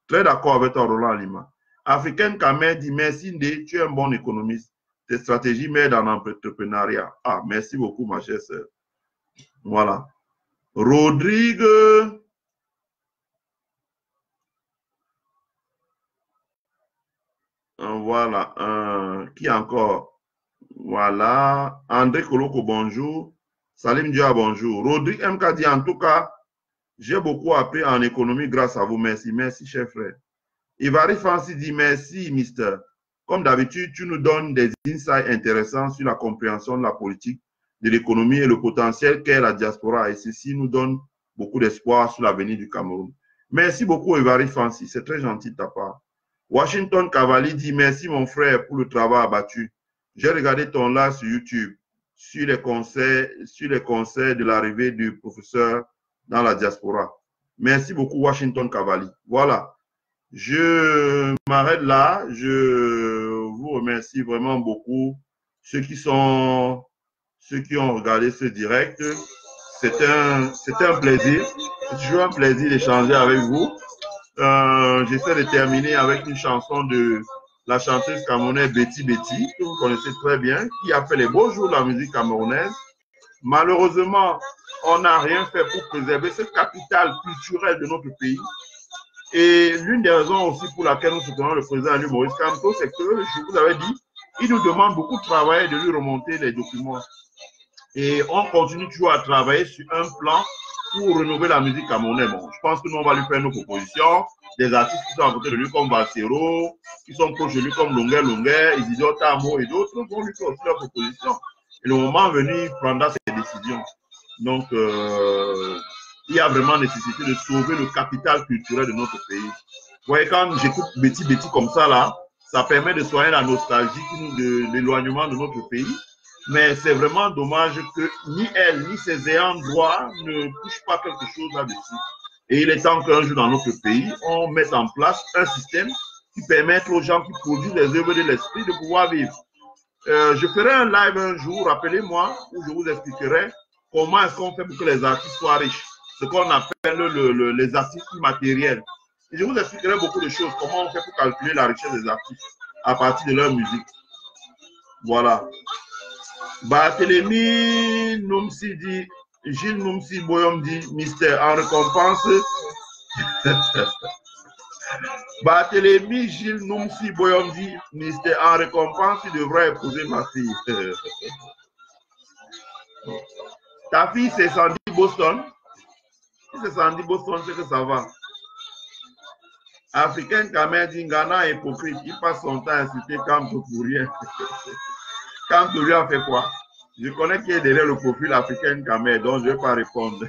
Très d'accord avec toi, Roland Lima. Africaine Kamer dit, merci Ndé, tu es un bon économiste. Tes stratégies m'aident en entrepreneuriat. Ah, merci beaucoup, ma chère sœur. Voilà. Rodrigue. Voilà. Qui encore? Voilà. André Koloko, bonjour. Salim Dia, bonjour. Rodrigue MK dit, en tout cas, j'ai beaucoup appris en économie grâce à vous. Merci. Merci, cher frère. Ivari Fancy dit, merci, mister. Comme d'habitude, tu nous donnes des insights intéressants sur la compréhension de la politique, de l'économie et le potentiel qu'est la diaspora. Et ceci nous donne beaucoup d'espoir sur l'avenir du Cameroun. Merci beaucoup, Ivari Fancy. C'est très gentil de ta part. Washington Cavalli dit, merci, mon frère, pour le travail abattu. J'ai regardé ton live sur YouTube sur les conseils de l'arrivée du professeur dans la diaspora. Merci beaucoup, Washington Cavalli. Voilà. Je m'arrête là. Je vous remercie vraiment beaucoup. Ceux qui ont regardé ce direct, c'est un plaisir. C'est toujours un plaisir d'échanger avec vous. J'essaie de terminer avec une chanson de la chanteuse camerounaise Betty Betty, que vous connaissez très bien, qui a fait les beaux jours de la musique camerounaise. Malheureusement, on n'a rien fait pour préserver ce capital culturel de notre pays. Et l'une des raisons aussi pour laquelle nous soutenons le président Maurice Kamto, c'est que, je vous avais dit, il nous demande beaucoup de travail et de lui remonter les documents. Et on continue toujours à travailler sur un plan pour renouveler la musique camerounaise. Bon, je pense que nous, on va lui faire nos propositions. Des artistes qui sont à côté de lui comme Bassero, qui sont proches de lui comme Longuet, Isidio Tamo et d'autres vont lui faire aussi leurs propositions. Et le moment venu, il prendra ses décisions. Donc, il y a vraiment nécessité de sauver le capital culturel de notre pays. Vous voyez, quand j'écoute Betty Betty comme ça, là, ça permet de soigner la nostalgie, de l'éloignement de notre pays. Mais c'est vraiment dommage que ni elle, ni ses ayants droit ne touchent pas quelque chose là-dessus. Et il est temps qu'un jour dans notre pays, on mette en place un système qui permette aux gens qui produisent les œuvres de l'esprit de pouvoir vivre. Je ferai un live un jour, rappelez-moi, où je vous expliquerai comment est-ce qu'on fait pour que les artistes soient riches. Ce qu'on appelle les artistes immatériels. Et je vous expliquerai beaucoup de choses, comment on fait pour calculer la richesse des artistes à partir de leur musique. Voilà. Barthélemy Noumsi dit, Gilles Noumsi Boyom dit, mystère en récompense. Barthélemy Gilles Noumsi Boyom dit, mystère en récompense, il devrait épouser ma fille. Ta fille, c'est Sandy Boston. Si c'est Sandy Boston, c'est que ça va. Africaine Kamer dit, Ghana est hypocrite. Il passe son temps à insulter Kamto pour rien. Kamto lui a fait quoi? Je connais qui est derrière le profil Africaine Kamer, donc je ne vais pas répondre.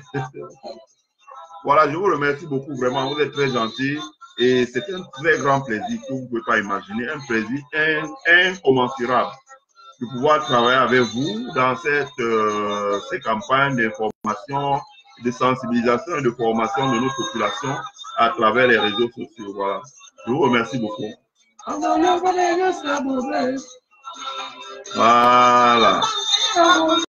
Voilà, je vous remercie beaucoup, vraiment. Vous êtes très gentils. Et c'est un très grand plaisir que vous ne pouvez pas imaginer. Un plaisir incommensurable de pouvoir travailler avec vous dans ces campagnes d'information, de sensibilisation et de formation de notre population à travers les réseaux sociaux. Voilà. Je vous remercie beaucoup. Voilà.